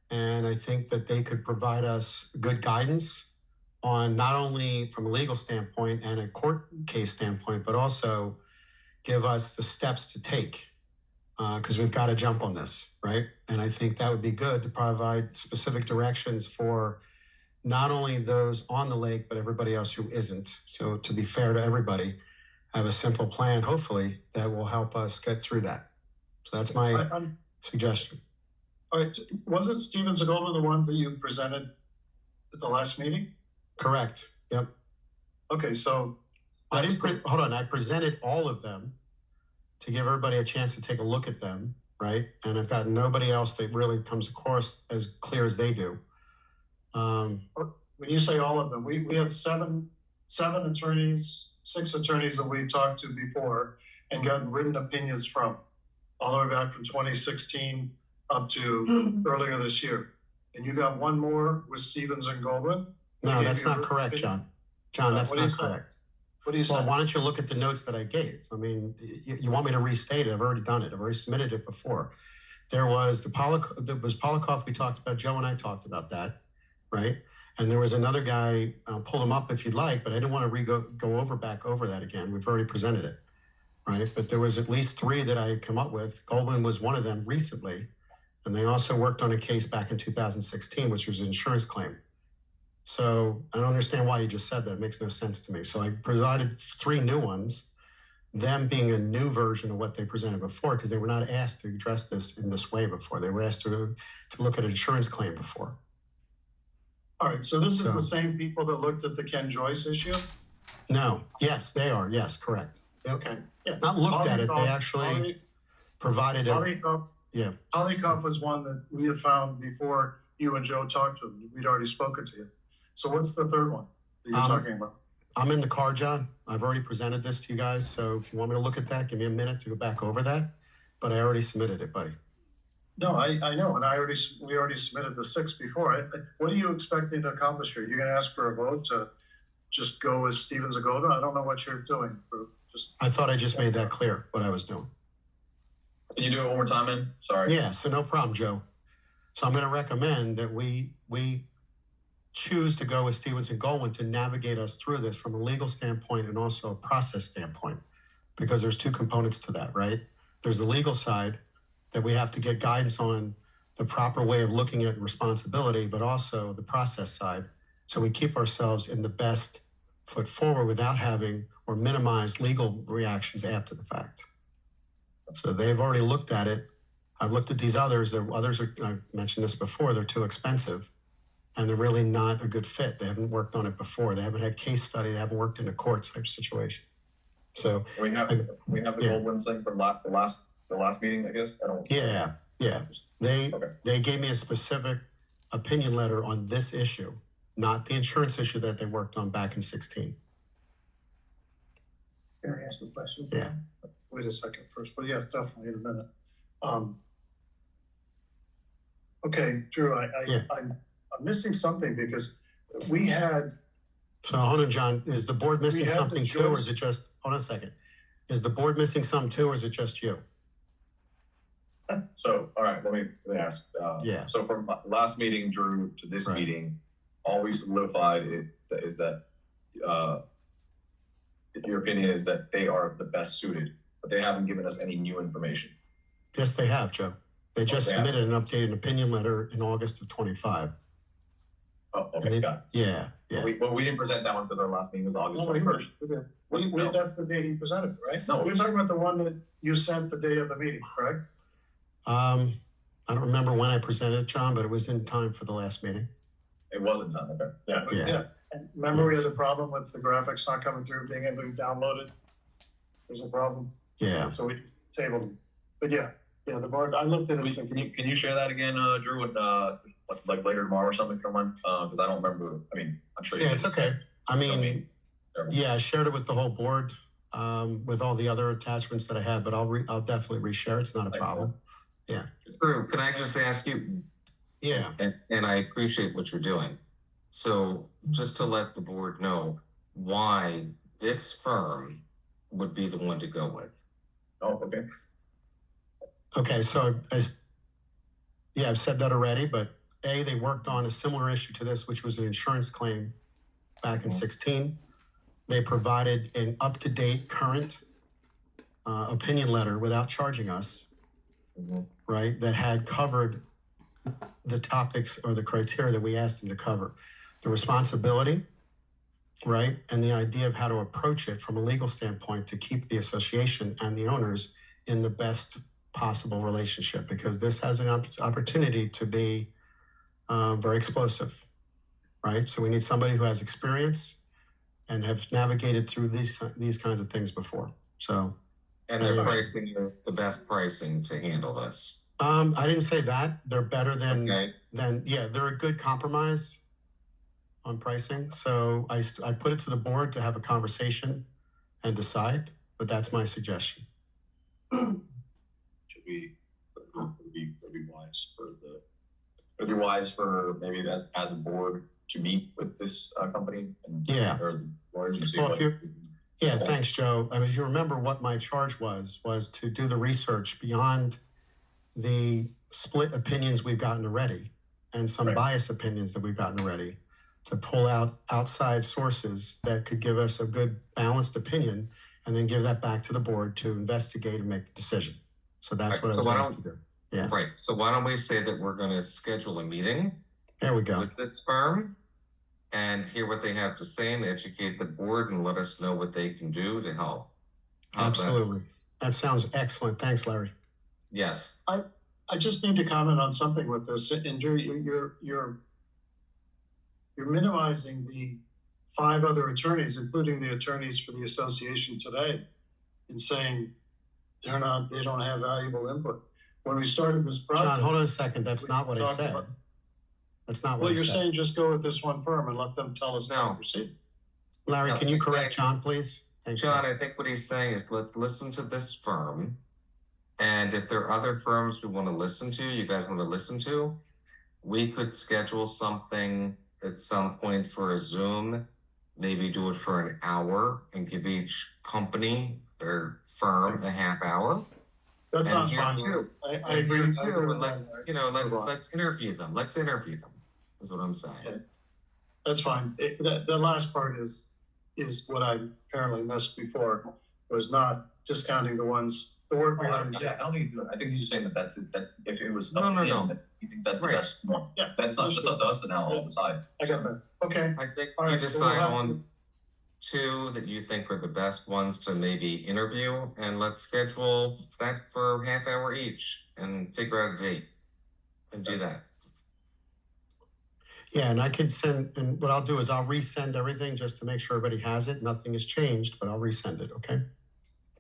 and I think that they could provide us good guidance on not only from a legal standpoint and a court case standpoint, but also give us the steps to take. Because we've got to jump on this, right? And I think that would be good to provide specific directions for not only those on the lake, but everybody else who isn't. So to be fair to everybody, have a simple plan, hopefully, that will help us get through that. So that's my suggestion.
All right, wasn't Stevens and Goldman the one that you presented at the last meeting?
Correct. Yep.
Okay, so
I didn't hold on. I presented all of them to give everybody a chance to take a look at them, right? And I've got nobody else that really comes across as clear as they do.
When you say all of them, we had seven attorneys, 6 attorneys that we talked to before and gotten written opinions from, all the way back from 2016 up to earlier this year. And you got one more with Stevens and Goldman?
No, that's not correct, John. John, that's not correct.
What do you say?
Well, why don't you look at the notes that I gave? I mean, you want me to restate it? I've already done it. I've already submitted it before. There was Polikoff. We talked about. Joe and I talked about that, right? And there was another guy. I'll pull him up if you'd like, but I didn't want to go back over that again. We've already presented it, right? But there was at least 3 that I had come up with. Goldman was one of them recently, and they also worked on a case back in 2016, which was an insurance claim. So I don't understand why you just said that. It makes no sense to me. So I provided 3 new ones, them being a new version of what they presented before, because they were not asked to address this in this way before. They were asked to look at an insurance claim before.
All right, so this is the same people that looked at the Ken Joyce issue?
No. Yes, they are. Yes, correct. Yep.
Okay. Yeah.
Not looked at it. They actually provided it.
Polikoff was one that we had found before you and Joe talked to him. We'd already spoken to you. So what's the third one that you're talking about?
I'm in the car, John. I've already presented this to you guys. So if you want me to look at that, give me a minute to go back over that. But I already submitted it, buddy.
No, I know. And we already submitted the 6 before. What are you expecting to accomplish here? You're going to ask for a vote to just go with Stevens and Goldman? I don't know what you're doing.
I thought I just made that clear, what I was doing.
Can you do it one more time, man? Sorry.
Yeah, so no problem, Joe. So I'm going to recommend that we choose to go with Stevens and Goldwyn to navigate us through this from a legal standpoint and also a process standpoint, because there's 2 components to that, right? There's the legal side that we have to get guidance on the proper way of looking at responsibility, but also the process side. So we keep ourselves in the best foot forward without having or minimize legal reactions after the fact. So they've already looked at it. I've looked at these others. I've mentioned this before, they're too expensive. And they're really not a good fit. They haven't worked on it before. They haven't had case study. They haven't worked in a court type situation. So
we have the Goldwyn thing from the last meeting, I guess.
Yeah. They gave me a specific opinion letter on this issue, not the insurance issue that they worked on back in 2016.
Can I ask a question?
Yeah.
Wait a second first, but yes, definitely in a minute. Okay, Drew, I'm missing something because we had.
So hold on, John. Is the board missing something too, or is it just? Hold on a second. Is the board missing something too, or is it just you?
So, all right, let me ask. So from last meeting, Drew, to this meeting, all we solidified is that your opinion is that they are the best suited, but they haven't given us any new information.
Yes, they have, Joe. They just submitted an updated opinion letter in August of 25.
Oh, okay, got it.
Yeah.
We didn't present that one because our last meeting was August 21st.
No. That's the day he presented, right?
No,
we're talking about the one that you sent the day of the meeting, correct?
I don't remember when I presented it, John, but it was in time for the last meeting.
It was in time, okay.
Yeah. And remember, we had a problem with the graphics not coming through, being able to download it. There's a problem.
Yeah.
So we just tabled it. But yeah, the board. I looked at it.
Can you share that again, Drew? With like later tomorrow or something, come on, because I don't remember. I mean, I'm sure.
Yeah, it's okay. I mean, I shared it with the whole board, with all the other attachments that I had, but I'll definitely reshare. It's not a problem. Yeah.
Drew, can I just ask you,
Yeah.
And I appreciate what you're doing. So just to let the board know why this firm would be the one to go with.
Oh, okay.
Okay, so I've said that already, but they worked on a similar issue to this, which was an insurance claim back in 16. They provided an up-to-date current opinion letter without charging us, right, that had covered the topics or the criteria that we asked them to cover. The responsibility, right, and the idea of how to approach it from a legal standpoint to keep the association and the owners in the best possible relationship, because this has an opportunity to be very explosive, right? So we need somebody who has experience and have navigated through these kinds of things before. So,
and their pricing is the best pricing to handle this.
I didn't say that. They're better than they're a good compromise on pricing. So I put it to the board to have a conversation and decide, but that's my suggestion.
Should we, would be wise for maybe as a board to meet with this company and or lawyers and see what.
Thanks, Joe. I mean, if you remember what my charge was to do the research beyond the split opinions we've gotten already and some biased opinions that we've gotten already, to pull out outside sources that could give us a good balanced opinion and then give that back to the board to investigate and make the decision. So that's what I was asked to do. Yeah.
Right. So why don't we say that we're going to schedule a meeting
there we go
with this firm and hear what they have to say and educate the board and let us know what they can do to help.
Absolutely. That sounds excellent. Thanks, Larry.
Yes.
I just need to comment on something with this. Andrew, you're minimizing the 5 other attorneys, including the attorneys for the association today, in saying they don't have valuable input. When we started this process,
John, hold on a second. That's not what I said. That's not what I said.
Well, you're saying just go with this one firm and let them tell us how to proceed.
Larry, can you correct John, please?
John, I think what he's saying is let's listen to this firm. And if there are other firms we want to listen to, you guys want to listen to, we could schedule something at some point for a Zoom, maybe do it for an hour and give each company or firm a half hour.
That sounds fine too. I agree too.
And let's interview them. Let's interview them. Is what I'm saying.
Okay. That's fine. The last part is what I apparently missed before, was not discounting the ones.
I don't think I think he's saying that if it was up to him, that he thinks that's the best one. Yeah, that's not just up to us, and now I'll decide.
I got that. Okay.
I think you decide on 2 that you think are the best ones to maybe interview, and let's schedule that for half hour each and figure out a date and do that.
Yeah, and I can send, and what I'll do is I'll resend everything just to make sure everybody has it. Nothing has changed, but I'll resend it, okay?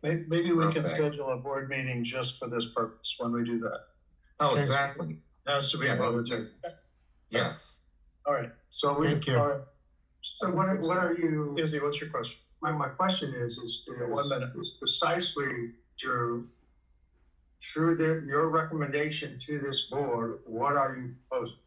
Maybe we can schedule a board meeting just for this purpose when we do that.
Oh, exactly.
It has to be voted to.
Yes.
All right. So
Thank you.
So what are you?
Izzy, what's your question?
My question is
1 minute.
Is precisely, Drew, through your recommendation to this board, what are you proposing?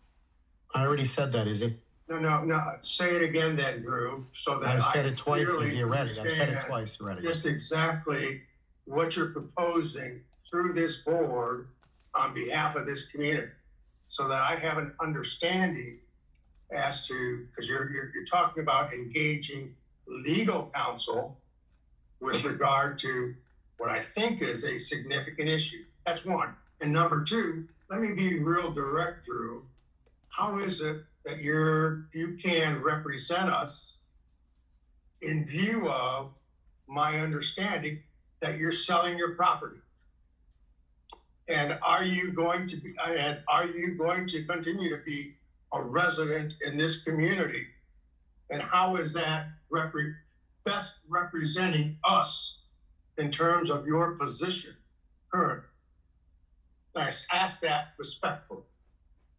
I already said that, Izzy.
No. Say it again then, Drew, so that
I've said it twice, Izzy, already. I've said it twice already.
Just exactly what you're proposing through this board on behalf of this community, so that I have an understanding as to, because you're talking about engaging legal counsel with regard to what I think is a significant issue. That's one. And number 2, let me be real direct, Drew. How is it that you can represent us in view of my understanding that you're selling your property? And are you going to continue to be a resident in this community? And how is that best representing us in terms of your position currently? I ask that respectfully.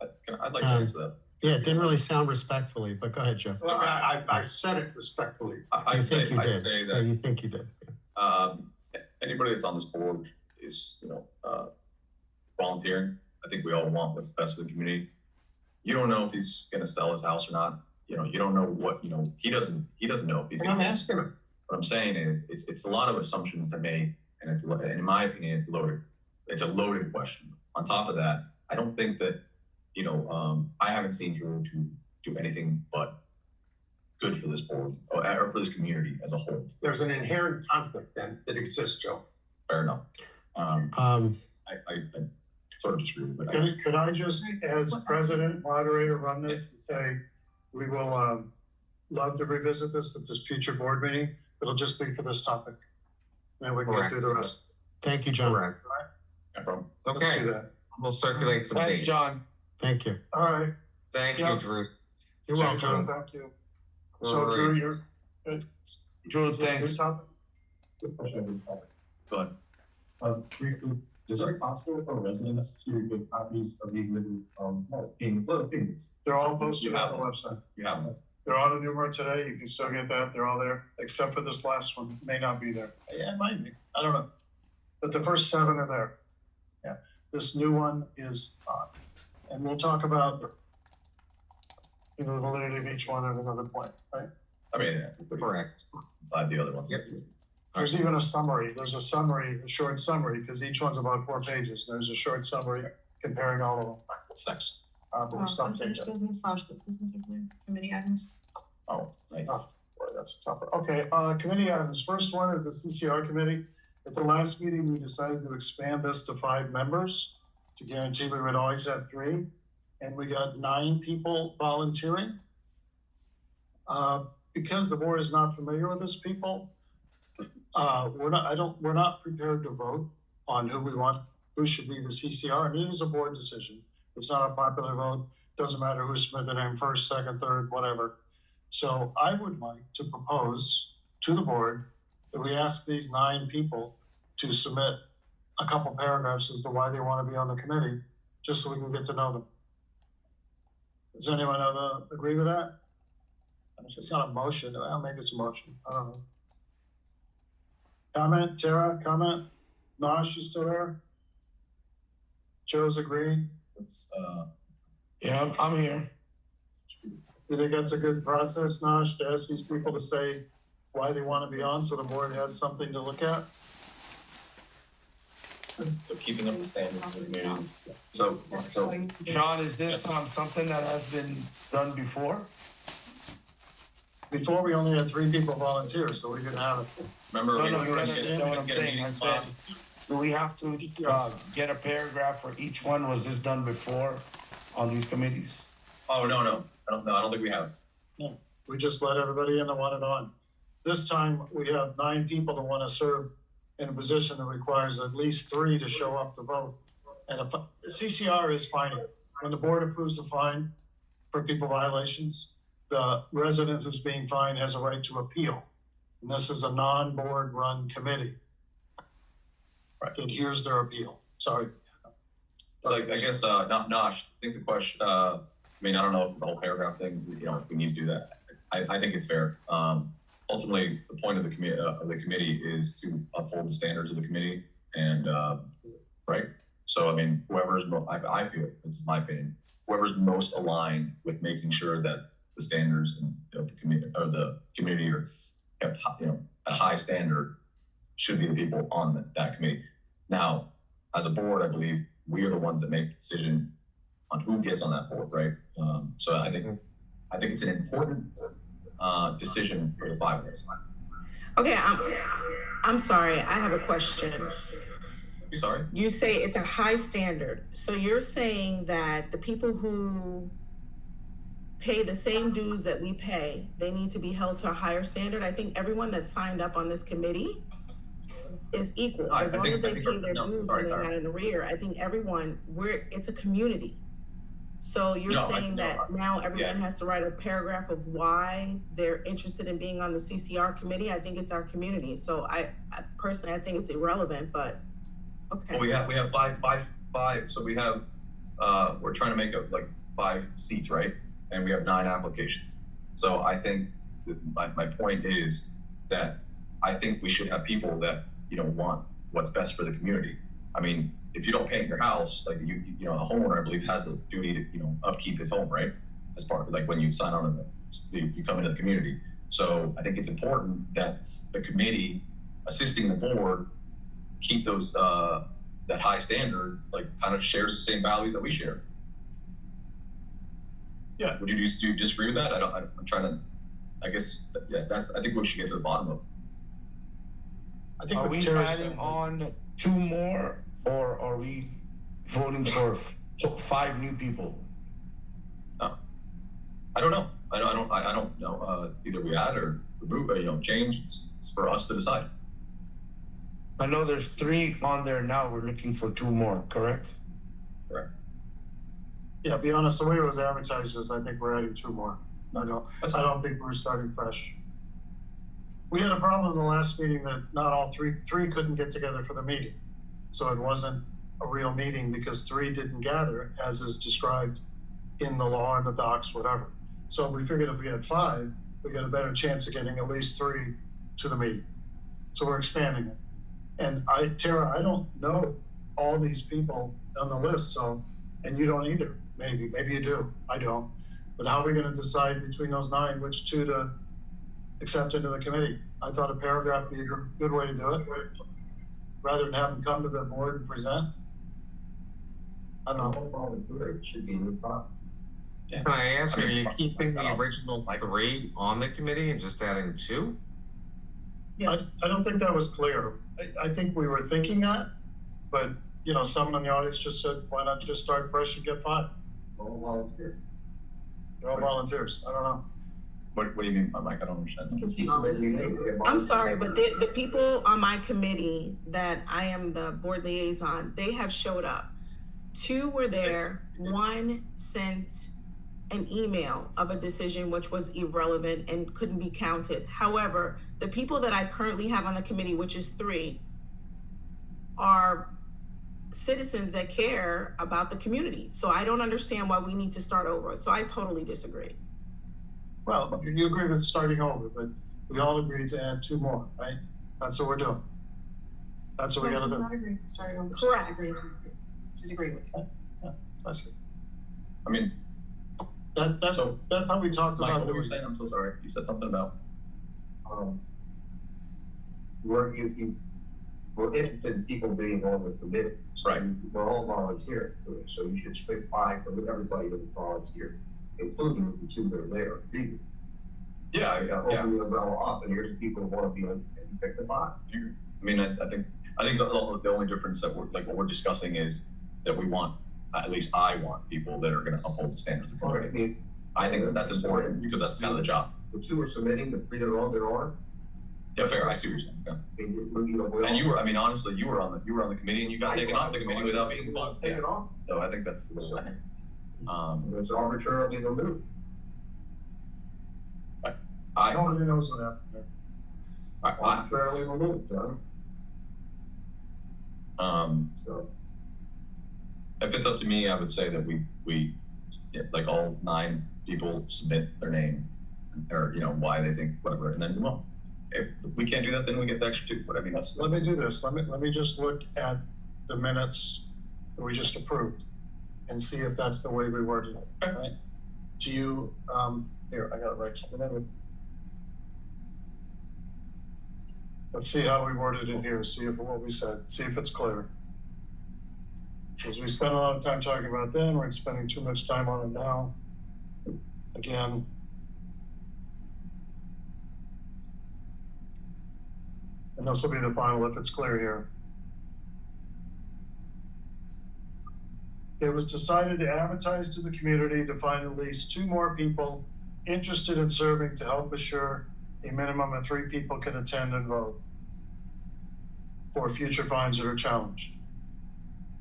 I'd like to answer that.
Yeah, it didn't really sound respectfully, but go ahead, Joe.
Well, I said it respectfully.
I think you did. Yeah, you think you did.
Anybody that's on this board is, volunteering. I think we all want what's best for the community. you don't know if he's going to sell his house or not. You know, you don't know what, you know, he doesn't know if he's
And
going
I'm
to.
asking him.
What I'm saying is, it's a lot of assumptions to make, and in my opinion, it's loaded. It's a loaded question. On top of that, I don't think that, you know, I haven't seen Drew to do anything but good for this board or for this community as a whole.
There's an inherent conflict then that exists, Joe.
Fair enough. I sort of disagree, but
Could I just, as president, moderator, run this and say, we will love to revisit this at this future board meeting. It'll just be for this topic. And we can get through the rest.
Thank you, John.
Correct.
no problem.
Let's
Okay,
do that.
we'll circulate some
Thanks,
dates.
John.
Thank you.
All right.
Thank
Yeah.
you, Drew.
You're
Jason,
welcome.
thank you. So Drew,
Great.
you're.
Drew,
is it your
thanks.
topic?
Go ahead.
Briefly, is it possible for residents to get copies of these little opinions?
They're all posted
You
on
have
the
them.
website.
You have them.
They're on the numero today. You can still get that. They're all there, except for this last one. May not be there. Yeah, it might be. I don't know. But the first 7 are there. Yeah. This new one is not. And we'll talk about, you know, the validity of each one at another point, right?
I mean,
Correct.
Inside the other ones.
Yep.
There's even a summary. There's a summary, a short summary, because each one's about 4 pages. There's a short summary comparing all of them. What's next? But we'll stop
Unfinished
taking.
business / business committee items.
Oh, nice.
Oh, boy, that's tougher. Okay, committee items. First one is the CCR committee. At the last meeting, we decided to expand this to 5 members to guarantee we would always have 3. And we got 9 people volunteering. Because the board is not familiar with these people, we're not prepared to vote on who should be the CCR, and it is a board decision. It's not a popular vote. Doesn't matter who submitted their name first, second, third, whatever. So I would like to propose to the board that we ask these 9 people to submit a couple paragraphs as to why they want to be on the committee, just so we can get to know them. Does anyone agree with that? It's not a motion. Well, maybe it's a motion. I don't know. Comment, Tara, comment? Nosh, you still there? Joe's agreeing.
It's,
Yeah, I'm here.
You think that's a good process, Nosh, to ask these people to say why they want to be on so the board has something to look at?
so keeping up the standards of the community. So
John, is this something that has been done before?
Before, we only had 3 people volunteer, so we didn't have it.
remember,
No,
we
no,
were
you
gonna
understand what I'm
get a
saying.
meeting
I said,
spot.
do we have to get a paragraph for each one? Was this done before on these committees?
Oh, no, I don't think we have.
We just let everybody in that wanted on. This time, we have 9 people that want to serve in a position that requires at least 3 to show up to vote. And if CCR is fining. When the board approves a fine for people violations, the resident who's being fined has a right to appeal. And this is a non-board run committee.
Right.
And here's their appeal. Sorry.
So I guess, Nosh, I think the question, I mean, I don't know if the whole paragraph thing, you know, if we need to do that. I think it's fair. Ultimately, the point of the committee is to uphold the standards of the committee, and right. So I mean, whoever's I feel, this is my opinion, whoever's most aligned with making sure that the standards of the community are kept, you know, at a high standard, should be the people on that committee. Now, as a board, I believe we are the ones that make the decision on who gets on that board, right? So I think it's an important decision for the 5 of us.
Okay, I'm sorry. I have a question.
You sorry?
You say it's a high standard. So you're saying that the people who pay the same dues that we pay, they need to be held to a higher standard? I think everyone that signed up on this committee is equal.
I
As long
think-
as they
I think
pay
we're-
their
no,
dues
sorry,
and they're
Tara.
not in arrear, I think everyone, it's a community. So you're
No,
saying that now everyone
yeah.
has to write a paragraph of why they're interested in being on the CCR committee? I think it's our community. So I personally, I think it's irrelevant, but okay.
Well, we have five. So we have, we're trying to make up like 5 seats, right? And we have 9 applications. So I think my point is that I think we should have people that, you know, want what's best for the community. I mean, if you don't paint your house, like you know, a homeowner, I believe, has a duty to, you know, upkeep his home, right? As part of, like, when you sign on to you come into the community. So I think it's important that the committee assisting the board keep those, that high standard, like, kind of shares the same values that we share. Yeah, do you disagree with that? I'm trying to, I guess, yeah, I think we should get to the bottom of it.
I think
Are
what
we
Tara's
adding
saying is-
on 2 more, or are we voting for 5 new people?
I don't know. I don't know. Either we add or remove, you know, change. It's for us to decide.
I know there's 3 on there now. We're looking for 2 more, correct?
Correct.
Yeah, be honest, the way it was advertised is I think we're adding 2 more. I don't think we're starting fresh. We had a problem in the last meeting that not all three couldn't get together for the meeting. So it wasn't a real meeting because 3 didn't gather as is described in the law and the docs, whatever. So we figured if we had 5, we got a better chance of getting at least 3 to the meeting. So we're expanding it. And Tara, I don't know all these people on the list, so, and you don't either. Maybe you do. I don't. But how are we going to decide between those 9 which 2 to accept into the committee? I thought a paragraph would be a good way to do it, rather than have them come to the board and present. I don't know.
It should be in the top.
Yeah.
Can I ask, are you
I
keeping the original 3 on the committee and just adding 2?
Yeah.
I don't think that was clear. I think we were thinking that, but you know, someone in the audience just said, why not just start fresh and get 5?
All volunteer.
They're all volunteers. I don't know.
What do you mean, Mike? I don't understand.
I'm sorry, but the people on my committee that I am the board liaison, they have showed up. 2 were there. 1 sent an email of a decision which was irrelevant and couldn't be counted. However, the people that I currently have on the committee, which is 3, are citizens that care about the community. So I don't understand why we need to start over. So I totally disagree.
Well, you agree with starting over, but we all agreed to add 2 more, right? That's what we're doing. That's what we gotta do.
Not agree to starting over.
Correct.
She's agreeing with you.
Yeah, I see.
I mean,
That's how we talked
Mike,
about.
what were you saying? I'm so sorry. You said something about.
We're interested in people being on the committee. So
Right.
We're all volunteering to it, so you should split 5 for everybody that was volunteer, including the 2 that are there.
Yeah.
Open the umbrella up, and here's the people who want to be on, and you pick the 5.
I mean, I think the only difference that what we're discussing is that we want, at least I want, people that are going to uphold the standards of the
I
community.
mean,
I think that's important because that's kind of the job.
the 2 are submitting, the 3 that are on, there are.
Yeah, fair. I see what you're saying. Yeah.
I mean, you know, we
And
all-
you were, I mean, honestly, you were on the committee and you got taken off the committee without being involved.
Take
Yeah.
it off.
So I think that's a little.
It's arbitrarily removed.
Nobody knows what happened there.
Arbitrarily removed, John. So.
If it's up to me, I would say that we like all 9 people submit their name or, you know, why they think whatever, and then well, if we can't do that, then we get the extra 2. But I mean, that's.
Let me do this. Let me just look at the minutes that we just approved and see if that's the way we worded it.
Okay.
Right? Do you, here, I got it right. Let's see how we worded it here. See if what we said. See if it's clear. Because we spent a lot of time talking about then, we're spending too much time on it now. Again. And this will be the final if it's clear here. It was decided to advertise to the community to find at least 2 more people interested in serving to help assure a minimum of 3 people can attend and vote for future fines that are challenged.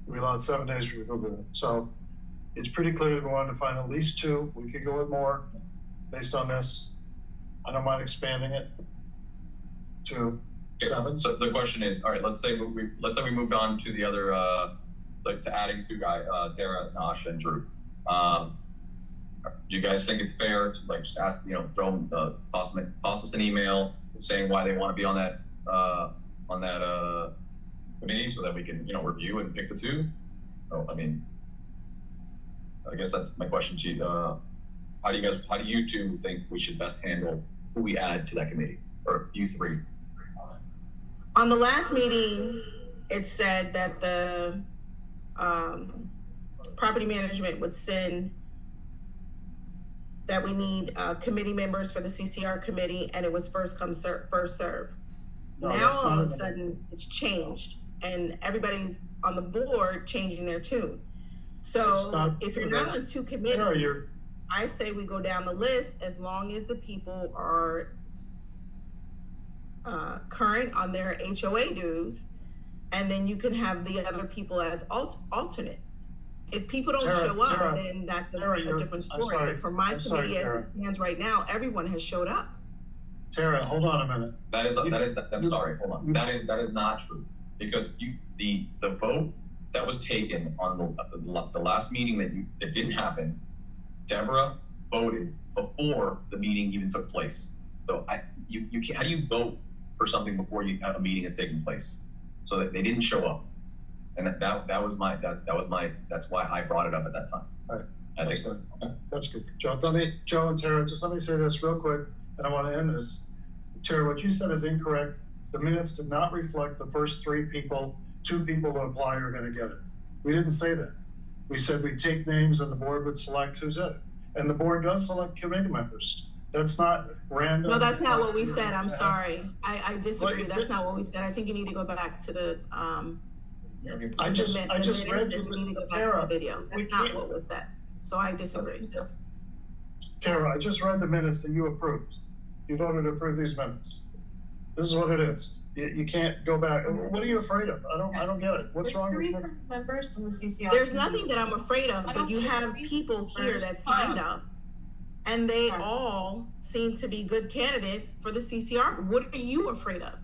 We allowed 7 days for people to do it. So it's pretty clear that we wanted to find at least 2. We could go with more based on this. I don't mind expanding it to 7.
So the question is, all right, let's say we moved on to the other, like to adding 2 guys, Tara, Nash, and Drew. Do you guys think it's fair to like just ask, you know, throw them, toss us an email saying why they want to be on that committee so that we can, you know, review and pick the two? Oh, I mean, I guess that's my question to you. How do you two think we should best handle who we add to that committee, or you three?
On the last meeting, it said that the property management would send that we need committee members for the CCR committee, and it was first come, first serve.
No,
Now
that's
all
not
of a
in the-
sudden it's changed, and everybody's on the board changing their tune. So
It's not-
if you're not
that's-
on two
Tara,
committees,
you're-
I say we go down the list as long as the people are current on their HOA dues, and then you can have the other people as alternates. If people don't
Tara,
show up,
Tara,
then that's
Tara,
a different
I'm
story.
sorry.
But for my
I'm sorry,
committee
Tara.
as it stands right now, everyone has showed up.
Tara, hold on a minute.
I'm sorry, hold on. That is not true, because the vote that was taken on the last meeting that didn't happen, Deborah voted before the meeting even took place. So you can't, how do you vote for something before a meeting has taken place? So that they didn't show up, and that was that's why I brought it up at that time.
All right.
I think
That's good. Joe, Joe and Tara, just let me say this real quick, and I want to end this. Tara, what you said is incorrect. The minutes did not reflect the first two people who apply are going to get it. We didn't say that. We said we take names and the board would select who's in it. And the board does select committee members. That's not random.
No, that's not what we said. I'm sorry. I disagree.
Well,
That's not what we said. I think you need to go back to the
I just read
you need to go back
Tara,
to the video.
we
That's not
can't-
what was said. So I disagree.
Tara, I just read the minutes that you approved. You voted to approve these minutes. This is what it is. You can't go back. What are you afraid of? I don't get it. What's
There's
wrong
three
with this?
members in the CCR.
There's nothing that I'm afraid of,
I
but
don't
you
care.
have people here that signed up, and they all seem to be good candidates for the CCR. What are you afraid of?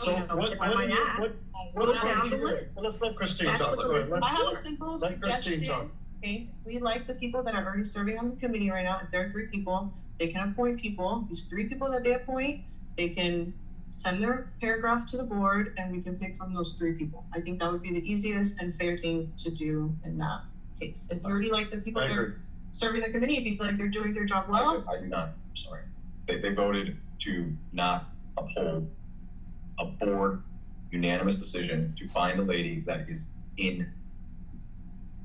So
if I might ask, go down the list.
Let's let Christine
That's
talk.
what the
Go ahead.
list
Let's-
I have a simple
Let Christine
suggestion.
talk.
Okay, we like the people that are already serving on the committee right now. If there are three people, they can appoint people. These three people that they appoint, they can send their paragraph to the board, and we can pick from those three people. I think that would be the easiest and fair thing to do in that case. If you already like the people
I
that
agree.
are serving the committee, if you feel like they're doing their job well,
I do not. I'm sorry. They voted to not uphold a board unanimous decision to find a lady that is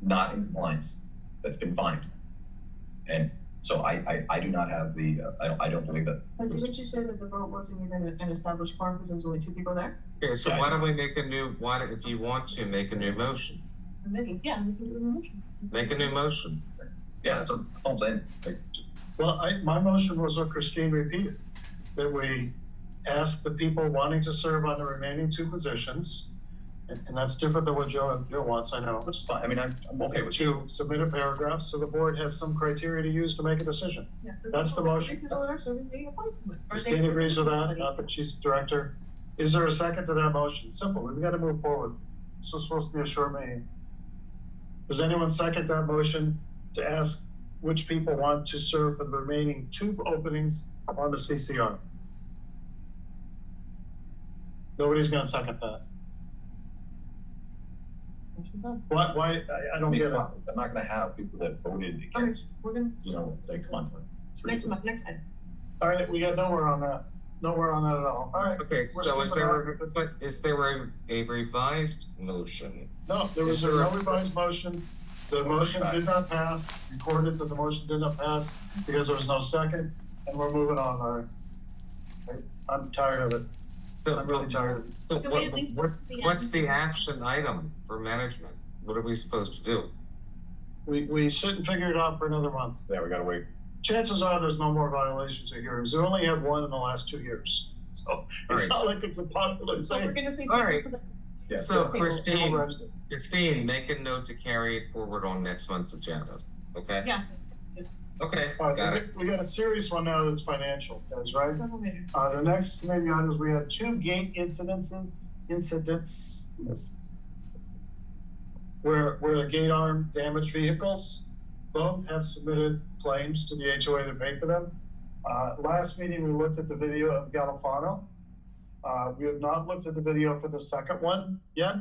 not in compliance, that's been fined. And so I do not have the, I don't believe that.
but didn't you say that the vote wasn't even an established quorum because there was only two people there?
Okay, so
Yeah,
why don't we make a new, if you want to, make a new motion.
Committee, yeah, we can do the motion.
Make a new motion.
Yeah, that's all I'm saying. Like,
Well, my motion was what Christine repeated, that we ask the people wanting to serve on the remaining two positions, and that's different than what Joe wants, I know.
which is fine. I mean, I'm okay with you.
To submit a paragraph so the board has some criteria to use to make a decision.
Yeah,
That's the motion.
People that are serving, they appoint someone. Or they-
Christine agrees with that, not that she's director. Is there a second to that motion? Simple, we've got to move forward. This was supposed to be a short meeting. Does anyone second that motion to ask which people want to serve for the remaining two openings on the CCR? Nobody's gonna second that. Why, I don't get it.
I'm not gonna have people that voted
Okay,
against,
we're gonna,
like, come on. It's
next
ridiculous.
month, next time.
All right, we got nowhere on that. Nowhere on that at all. All right.
Okay,
we're
so is
skipping
there,
that.
but is there a revised motion?
No, there was
Is there
no
a-
revised motion. The motion did not pass, recorded that the motion did not pass because there was no second, and we're moving on, all right? I'm tired of it.
So-
I'm really tired of it.
So
Can we at least
what's
put the
what's the
end?
action item for management? What are we supposed to do?
We sit and figure it out for another month.
Yeah, we gotta wait.
Chances are there's no more violations or hearings. We only had one in the last 2 years. So it's not like it's a popular
So we're
thing.
gonna say.
All right.
to the-
Yeah.
So
Okay.
Christine, make a note to carry it forward on next month's agenda, okay?
Yeah. Yes.
Okay,
All
got
right,
it.
we got a serious one now that's financial, guys, right?
Several minutes.
The next committee items, we have 2 gate incidents, where the gate arm damaged vehicles. Both have submitted claims to the HOA to pay for them. Last meeting, we looked at the video of Galifano, We have not looked at the video for the second one yet.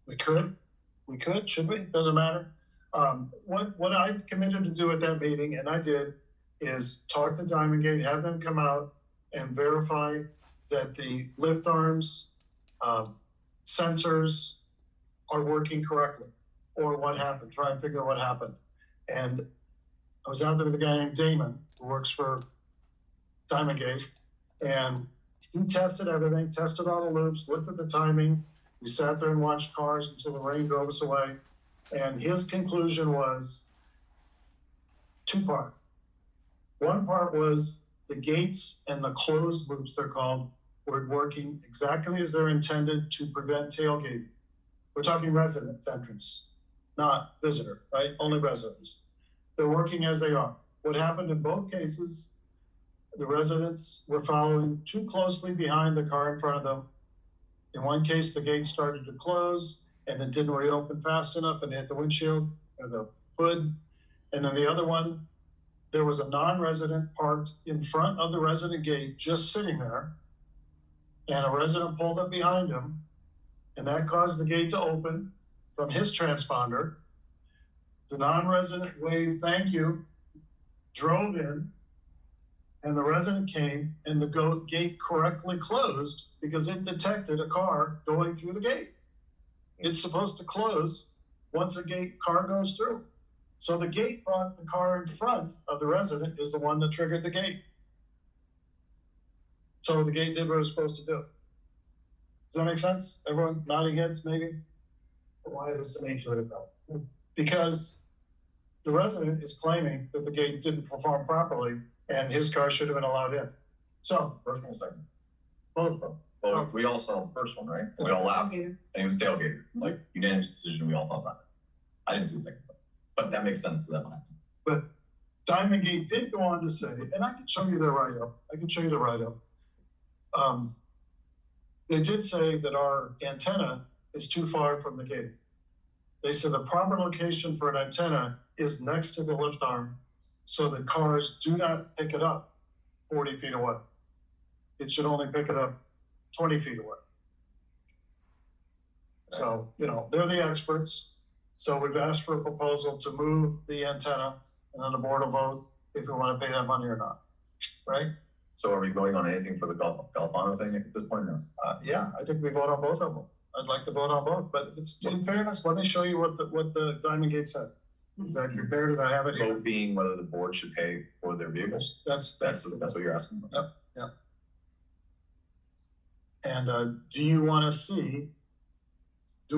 We could, should we? Doesn't matter. What I committed to do at that meeting, and I did, is talk to Diamond Gate, have them come out and verify that the lift arms, sensors are working correctly, or what happened, try and figure out what happened. And I was out there with a guy named Damon, who works for Diamond Gate, and he tested everything, tested all the loops, looked at the timing. We sat there and watched cars until the rain drove us away. And his conclusion was two-part. One part was the gates and the closed loops, they're called, were working exactly as they're intended to prevent tailgating. We're talking residence entrance, not visitor, right? Only residents. They're working as they are. What happened in both cases, the residents were following too closely behind the car in front of them. In one case, the gate started to close and it didn't reopen fast enough and hit the windshield or the hood. And then the other one, there was a non-resident parked in front of the resident gate, just sitting there. And a resident pulled up behind him, and that caused the gate to open from his transponder. The non-resident waved, "Thank you," drove in, and the resident came, and the gate correctly closed because it detected a car going through the gate. It's supposed to close once a car goes through. So the gate brought the car in front of the resident is the one that triggered the gate. So the gate did what it was supposed to do. Does that make sense? Everyone nodding heads, maybe?
Why is the nature of it though?
Because the resident is claiming that the gate didn't perform properly and his car should have been allowed in. So,
First one, second.
both of them.
Well, we all saw the first one, right? We all laughed, and it was tailgated. Like, unanimous decision, we all thought that. I didn't see the second one, but that makes sense to that one.
But Diamond Gate did go on to say, and I can show you the write-up. They did say that our antenna is too far from the gate. They said the proper location for an antenna is next to the lift arm so that cars do not pick it up 40 feet away. It should only pick it up 20 feet away. So, they're the experts. So we've asked for a proposal to move the antenna, and then the board will vote if we want to pay that money or not, right?
So are we voting on anything for the Galvano thing at this point? No.
Yeah, I think we vote on both of them. I'd like to vote on both, but in fairness, let me show you what the Diamond Gate said. Is that prepared? And I have it here.
Vote being whether the board should pay for their vehicles.
That's
what you're asking.
Yep. And do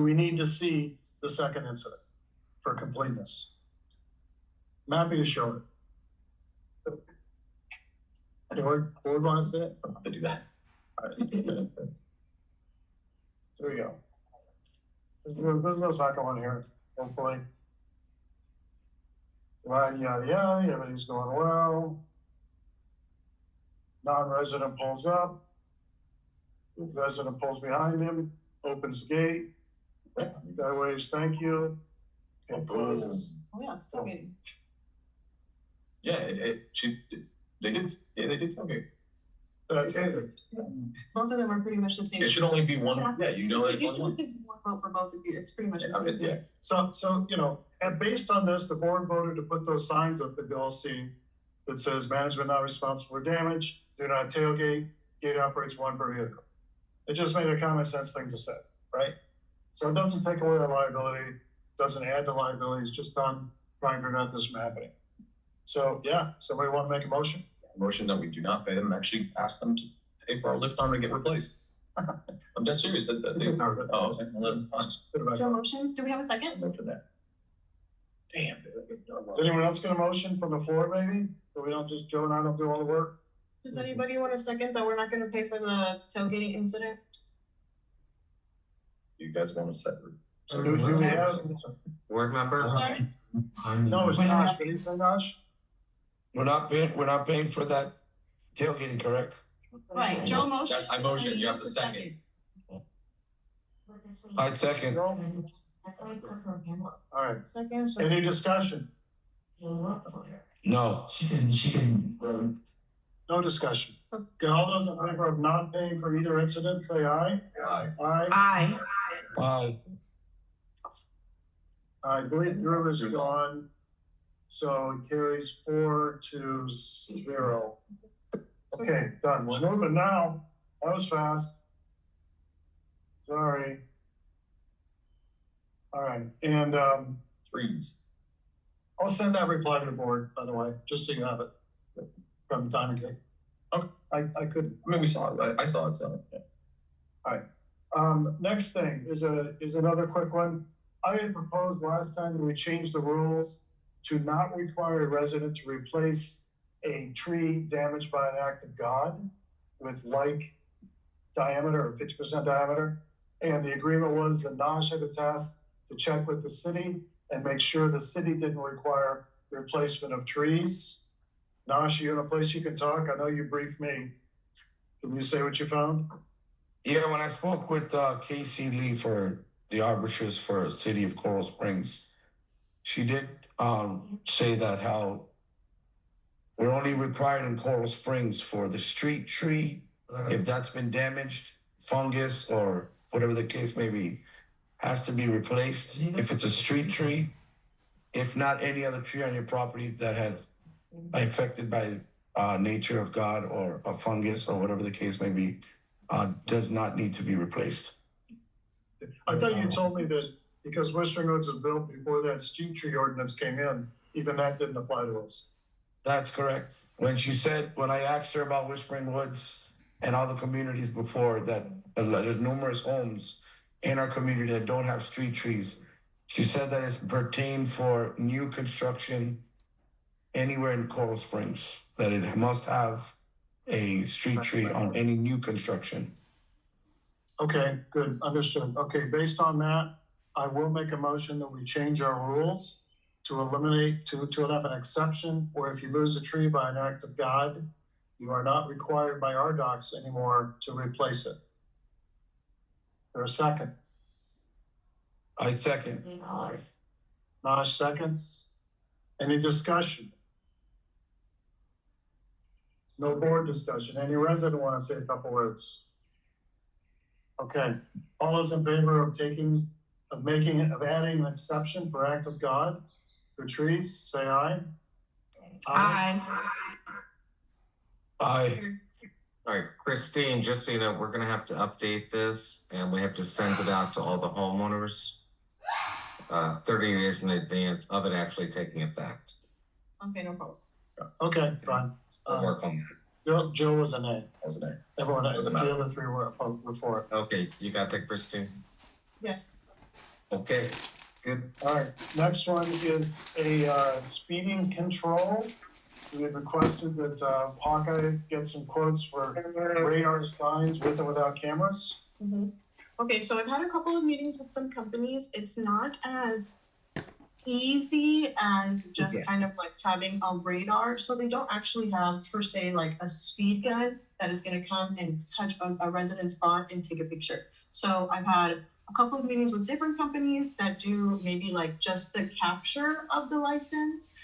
we need to see the second incident for completeness? I'm happy to show it. Board want to see it?
I don't have to do that.
All right. There we go. This is the second one here, hopefully. Yada, everything's going well. Non-resident pulls up. Resident pulls behind him, opens the gate. Guy waves, "Thank you." It closes.
Oh yeah, it's tailgating.
Yeah, they did tailgate.
That's it.
Both of them are pretty much the same.
It should only be one. Yeah,
You
it's
can
only one.
just one vote for both of you. It's pretty much the same.
Yeah.
So and based on this, the board voted to put those signs up that you all see that says management not responsible for damage, do not tailgate, gate operates one per vehicle. It just made a common sense thing to say, right? So it doesn't take away our liability, doesn't add to liability, it's just done trying to prevent this from happening. So yeah, somebody want to make a motion?
Motion that we do not pay them and actually ask them to pay for our lift arm to get replaced. I'm dead serious. Okay. Well, then, fine.
Joe motions. Do we have a second?
Vote for that. Damn.
Anyone else get a motion from the floor, maybe? So we don't just, Joe and I don't do all the work?
Does anybody want a second that we're not going to pay for the tailgating incident?
You guys want to set?
Do we have?
Board member?
Sorry?
No, it's Nosh. Did you say Nosh?
We're not paying for that tailgating, correct?
Right, Joe motion.
I motion, you have the second.
I second.
All right.
Second,
Any discussion?
No.
No discussion. Okay, all those in favor of not paying for either incident, say aye.
Aye.
Aye.
Aye.
Aye.
I believe Drew is gone, so it carries 4-0. Okay, done. We're moving now. That was fast. Sorry. All right, and
Trees.
I'll send that reply to the board, by the way, just so you have it from the time and date. Okay, I couldn't.
I mean, we saw it. I saw it. So. Yeah.
All right. Next thing is another quick one. I had proposed last time that we change the rules to not require a resident to replace a tree damaged by an act of God with like diameter or 50% diameter. And the agreement was that Nash had a task to check with the city and make sure the city didn't require replacement of trees. Nash, you in a place you can talk? I know you briefed me. Can you say what you found?
Yeah, when I spoke with Casey Lee for the arbitrist for City of Coral Springs, she did say that how we're only required in Coral Springs for the street tree, if that's been damaged, fungus or whatever the case may be, has to be replaced if it's a street tree. If not, any other tree on your property that has affected by nature of God or a fungus or whatever the case may be, does not need to be replaced.
I thought you told me this because Western Woods was built before that street tree ordinance came in. Even that didn't apply to us.
That's correct. When I asked her about Whispering Woods and all the communities before that, there's numerous homes in our community that don't have street trees. She said that it's pertained for new construction anywhere in Coral Springs, that it must have a street tree on any new construction.
Okay, good, understood. Okay, based on that, I will make a motion that we change our rules to eliminate, to have an exception where if you lose a tree by an act of God, you are not required by our docs anymore to replace it. Is there a second?
I second.
Nash seconds. Any discussion? No board discussion. Any resident want to say a couple words? Okay, all those in favor of adding an exception for act of God for trees, say aye.
Aye.
Aye.
All right, Christine, just so you know, we're gonna have to update this and we have to send it out to all the homeowners 30 days in advance of it actually taking effect.
Okay, no problem.
Okay, fine.
We'll work on that.
Joe was a nay.
That was a name.
Everyone, the
Doesn't matter.
other three were for it.
Okay, you got that, Christine?
Yes.
Okay, good.
All right, next one is a speeding control. We had requested that Hawkeye get some quotes for radar signs with or without cameras.
Mm-hmm. Okay, so I've had a couple of meetings with some companies. It's not as easy as just kind of like having a radar. So they don't actually have per se like a speed gun that is going to come and touch a resident's car and take a picture. So I've had a couple of meetings with different companies that do maybe like just the capture of the license.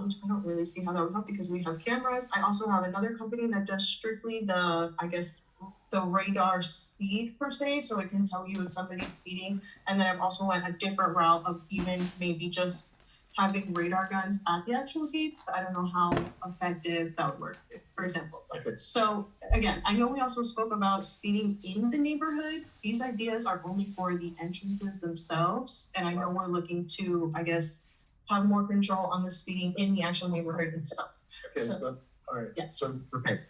Which I don't really see how that would help because we have cameras. I also have another company that does strictly the radar speed per se, so it can tell you if somebody's speeding. And then I've also went a different route of even maybe just having radar guns at the actual gates, but I don't know how effective that would work, for example. So again, I know we also spoke about speeding in the neighborhood. These ideas are only for the entrances themselves, and I know we're looking to, I guess, have more control on the speeding in the actual neighborhood itself.
Okay,
So-
good. All right.
Yes.
So
Okay,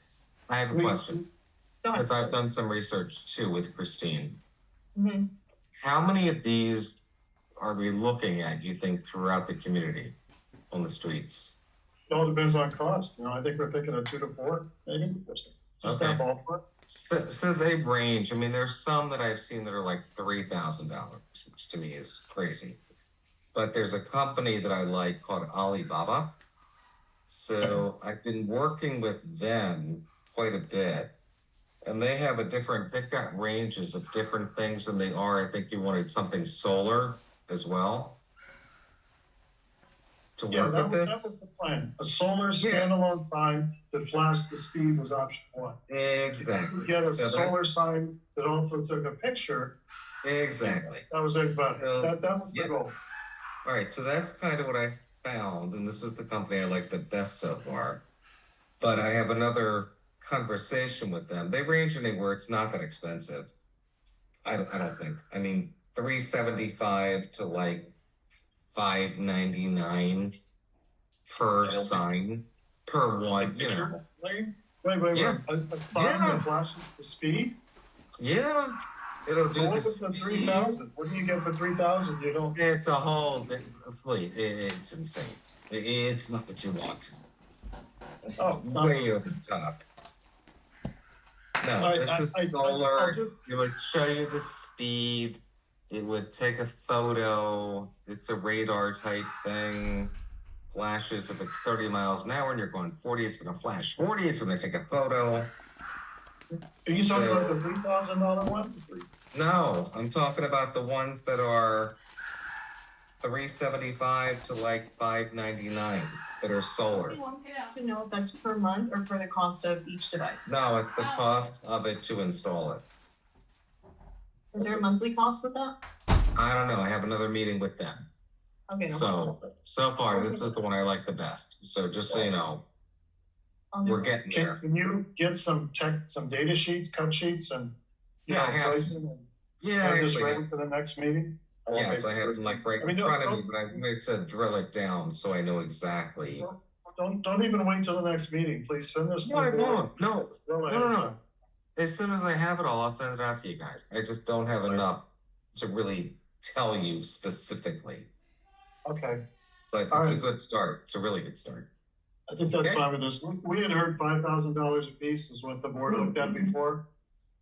I have a question.
Go ahead.
Because I've done some research too with Christine.
Mm-hmm.
How many of these are we looking at, you think, throughout the community on the streets?
it all depends on cost. I think we're thinking of 2 to 4, maybe. Just that
Okay.
ballpark.
So they range. I mean, there's some that I've seen that are like $3,000, which to me is crazy. But there's a company that I like called Alibaba. So I've been working with them quite a bit. And they have they've got ranges of different things than they are. I think you wanted something solar as well. to
Yeah,
work
that
with
was
this.
the plan. A solar
Yeah.
standalone sign that flashed the speed was option one.
Exactly.
Get a
So that-
solar sign that also took a picture.
Exactly.
That was it, but
So,
that was the
yeah.
goal.
All right, so that's kind of what I found, and this is the company I like the best so far. But I have another conversation with them. They range anywhere. It's not that expensive. I don't think. I mean, $375 to like $599 per sign per one. You know.
Wait.
Yeah.
A sign
Yeah.
that flashes the speed?
Yeah. It'll
So
do
what
the
was the
speed.
3,000? What do you get for 3,000? You don't.
It's a whole fleet. It's insane. It's not what you want.
Oh, it's not.
Way over the top. No,
I-
this is
I'll
solar.
just-
It would show you the speed. It would take a photo. It's a radar type thing. Flashes if it's 30 miles an hour and you're going 40, it's going to flash 40. It's going to take a photo.
Are you talking
So-
about the $3,000 one?
No, I'm talking about the ones that are $375 to like $599 that are solar.
To know if that's per month or for the cost of each device.
No, it's the cost of it to install it.
Is there a monthly cost with that?
I don't know. I have another meeting with them.
Okay, no.
So far, this is the one I like the best. So just so you know, we're getting there.
Can you get some data sheets, cut sheets, and
Yeah, I have
pricing and
Yeah,
have
I
this
actually
ready
have.
for the next meeting?
Yes, I have them like right
I mean,
in front of me,
don't-
but I wanted to drill it down so I know exactly.
Don't even wait till the next meeting. Please send this.
No, I
to the board.
won't. No.
Well ahead of time.
As soon as I have it all, I'll send it out to you guys. I just don't have enough to really tell you specifically.
Okay,
But
All
it's a
right.
good start. It's a really good start.
I think that's
Okay.
fine with this. We had heard $5,000 a piece is what the board looked at before.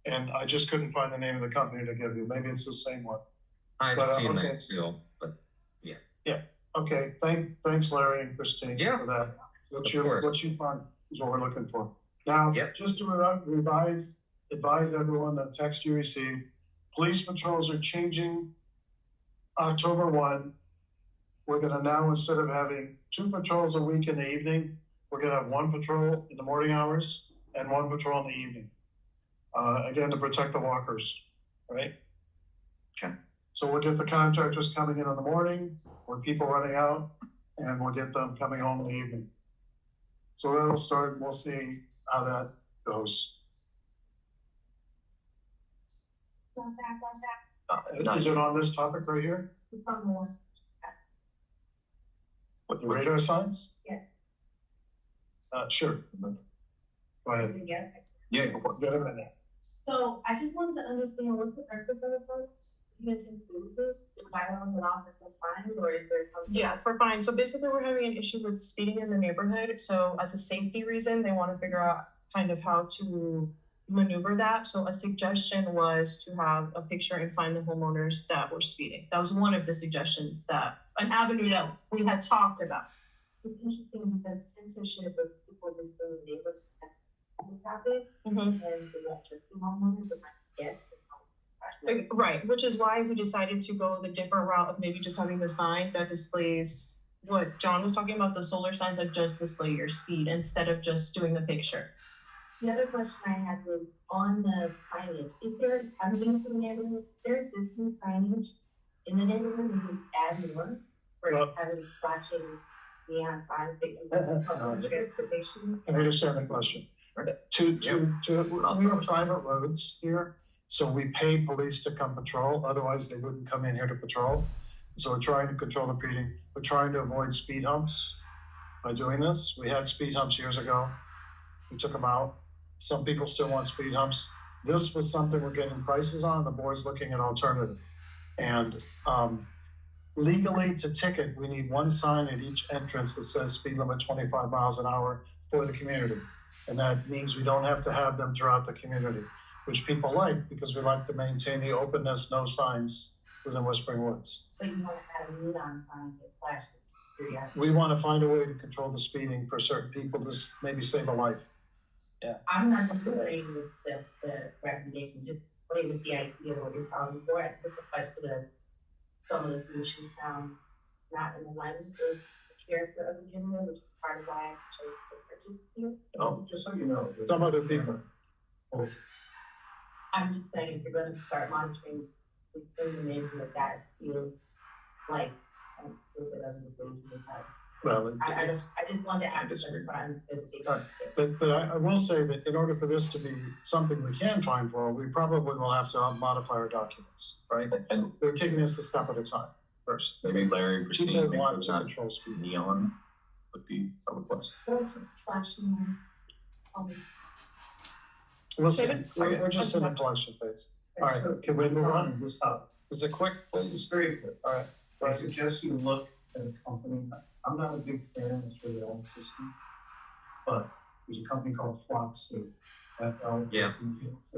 And I just couldn't find the name of the company to give you. Maybe it's the same one.
I've
But,
seen
okay.
that too. But
Okay, thanks Larry and Christine
Yeah.
for that. What
Of
you
course.
find is what we're looking for. Now,
Yep.
just to advise everyone that text you received, police patrols are changing October 1. We're gonna now, instead of having 2 patrols a week in the evening, we're gonna have 1 patrol in the morning hours and 1 patrol in the evening. Again, to protect the walkers, right?
Okay.
So we'll get the contractors coming in the morning, or people running out, and we'll get them coming home in the evening. So that'll start, and we'll see how that goes. Is it on this topic right here? What, the radar signs?
Yeah.
Sure. Go ahead.
Yeah, go for it.
Get a minute.
So I just wanted to understand what's the purpose of the phone? You mentioned the bylaws and office of fines, or is there something?
Yeah, for fine. So basically, we're having an issue with speeding in the neighborhood. So as a safety reason, they want to figure out kind of how to maneuver that. So a suggestion was to have a picture and find the homeowners that were speeding. That was one of the suggestions, that an avenue that we had talked about.
It's interesting because censorship of people in the neighborhood happen,
Mm-hmm.
and they won't just be homeowners, but not get.
Right, which is why we decided to go the different route of maybe just having the sign that displays what John was talking about, the solar signs that just display your speed instead of just doing the picture.
The other question I had was on the signage. Is there, I'm into the neighborhood, is there existing signage in the neighborhood, and we add more? Or
Well-
having flashing neon signs that public transportation?
I understand the question. We are private roads here, so we pay police to come patrol, otherwise they wouldn't come in here to patrol. So we're trying to control the speeding, we're trying to avoid speed humps by doing this. We had speed humps years ago, we took them out. Some people still want speed humps. This was something we're getting prices on, the board's looking at alternative. And legally to ticket, we need 1 sign at each entrance that says speed limit 25 miles an hour for the community. And that means we don't have to have them throughout the community, which people like because we like to maintain the openness, no signs within Whispering Woods.
But you want to add a neon sign that flashes.
We want to find a way to control the speeding for certain people to maybe save a life.
I'm not disagreeing with the recommendation, just playing with the idea of what you're calling for. It's just a question of some of the solutions sound not in alignment with character of the gentleman, which is part of why I chose to purchase here.
Just so you know.
Some other people.
I'm just saying, if you're gonna start monitoring within the neighborhood, that feels like a little bit of invasion of privacy.
Well,
I just want to add this, but I'm gonna take
Right. But I will say that in order for this to be something we can find for, we probably will have to modify our documents, right?
And
We're taking this a step at a time first.
maybe Larry, Christine,
People
maybe
want
it's
to
not
control speed.
neon would be a request.
Slash,
We'll see.
David?
We're just in the collection phase. All right, can we move on?
This up.
Is it quick?
This is very good.
All right.
I suggest you look at a company, I'm not a big fan of their own system, but there's a company called Flockscape.
Yeah.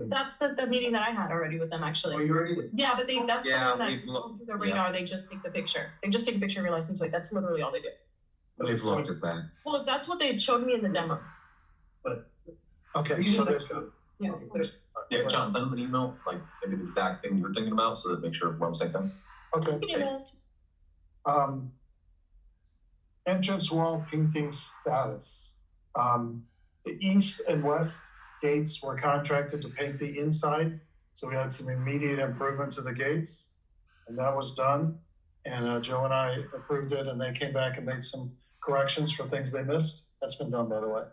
That's the meeting that I had already with them,
Oh,
actually.
you already did?
Yeah, but that's the
Yeah,
one that
we've looked-
through the radar, they just take the picture. They just take a picture of your license plate. That's literally all they do.
We've looked at that.
Well, that's what they showed me in the demo.
Okay,
These
so
are
there's,
good.
Yeah.
Yeah, John, send them an email, like maybe the exact thing you're thinking about, so that make sure we're on the same thing.
okay.
Yeah.
Entrance wall painting status. The east and west gates were contracted to paint the inside, so we had some immediate improvement to the gates, and that was done. And Joe and I approved it, and they came back and made some corrections for things they missed. That's been done, by the way.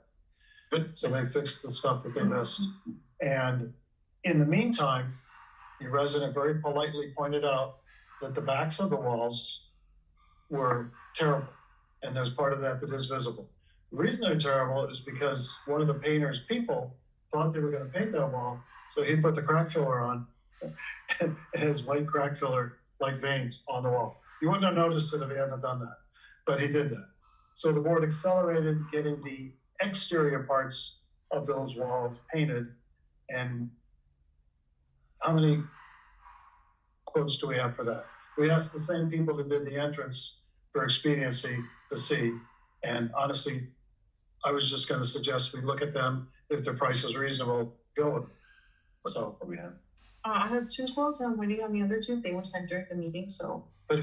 Good. So they fixed the stuff that they missed. And in the meantime, the resident very politely pointed out that the backs of the walls were terrible. And there's part of that that is visible. The reason they're terrible is because one of the painter's people thought they were going to paint that wall. So he put the crack filler on and it has white crack filler like veins on the wall. You wouldn't have noticed it if he hadn't done that, but he did that. So the board accelerated getting the exterior parts of those walls painted. And how many quotes do we have for that? We asked the same people who did the entrance for expediency to see. And honestly, I was just going to suggest we look at them. If their price is reasonable, go with it. So
What do we have?
I have 2 quotes. I'm waiting on the other 2. They were sent during the meeting, so.
But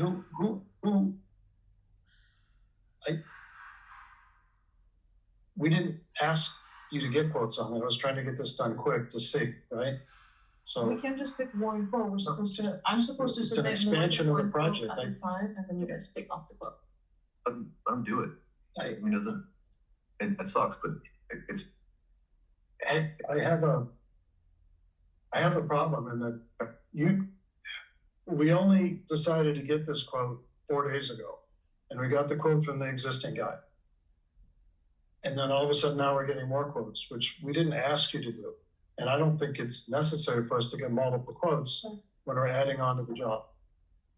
we didn't ask you to get quotes on it. I was trying to get this done quick to see, right?
We
So
can't just pick one quote. I'm supposed to
It's an
submit more
expansion
than
of the
one quote
project.
at a time, and then you guys pick off the quote.
Let them do it. I mean, doesn't, it sucks, but it's,
I have a problem in that we only decided to get this quote 4 days ago, and we got the quote from the existing guy. And then all of a sudden now we're getting more quotes, which we didn't ask you to do. And I don't think it's necessary for us to get multiple quotes when we're adding on to the job.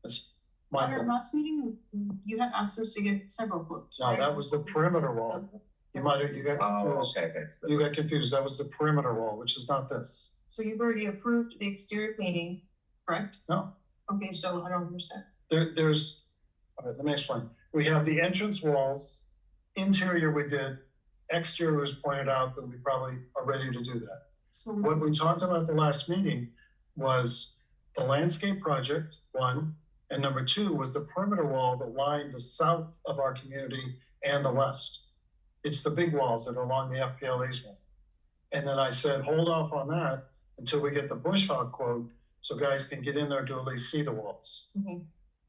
That's my
At our
point.
last meeting, you had asked us to get several quotes.
No,
right?
that was the perimeter wall. You got confused.
okay.
You got confused. That was the perimeter wall, which is not this.
So you've already approved the exterior painting, correct?
No.
Okay, so I don't understand.
There's, all right, let me explain. We have the entrance walls, interior we did, exterior was pointed out that we probably are ready to do that.
So
What we talked about at the last meeting was the landscape project, 1, and number 2 was the perimeter wall that lined the south of our community and the west. It's the big walls that are along the FPL easement. And then I said, hold off on that until we get the bush hog quote, so guys can get in there to at least see the walls.
Okay.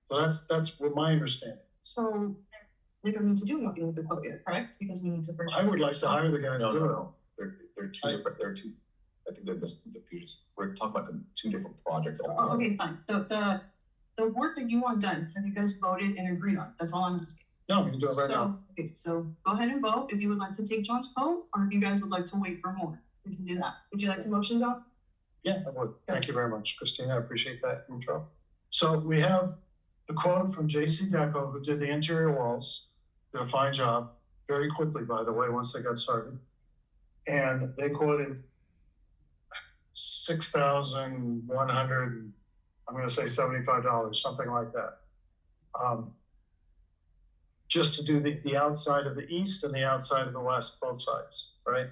So that's what my understanding.
So we don't need to do anything with the quote yet, correct? Because we need to first.
I would like to hire the guy to
No,
do
no,
it.
no. They're two different, I think they're just confused. We're talking about 2 different projects.
Oh, okay, fine. The work that you want done, have you guys voted and agreed on? That's all I'm asking.
No, we can do it right now.
Okay, so go ahead and vote if you would like to take John's vote, or if you guys would like to wait for more. We can do that. Would you like to motion, John?
Yeah, I would. Thank you very much, Christina. I appreciate that intro. So we have the quote from JC Deco, who did the interior walls. Did a fine job, very quickly, by the way, once they got started. And they quoted 6,100, I'm going to say $75, something like that. Just to do the outside of the east and the outside of the west, both sides, right?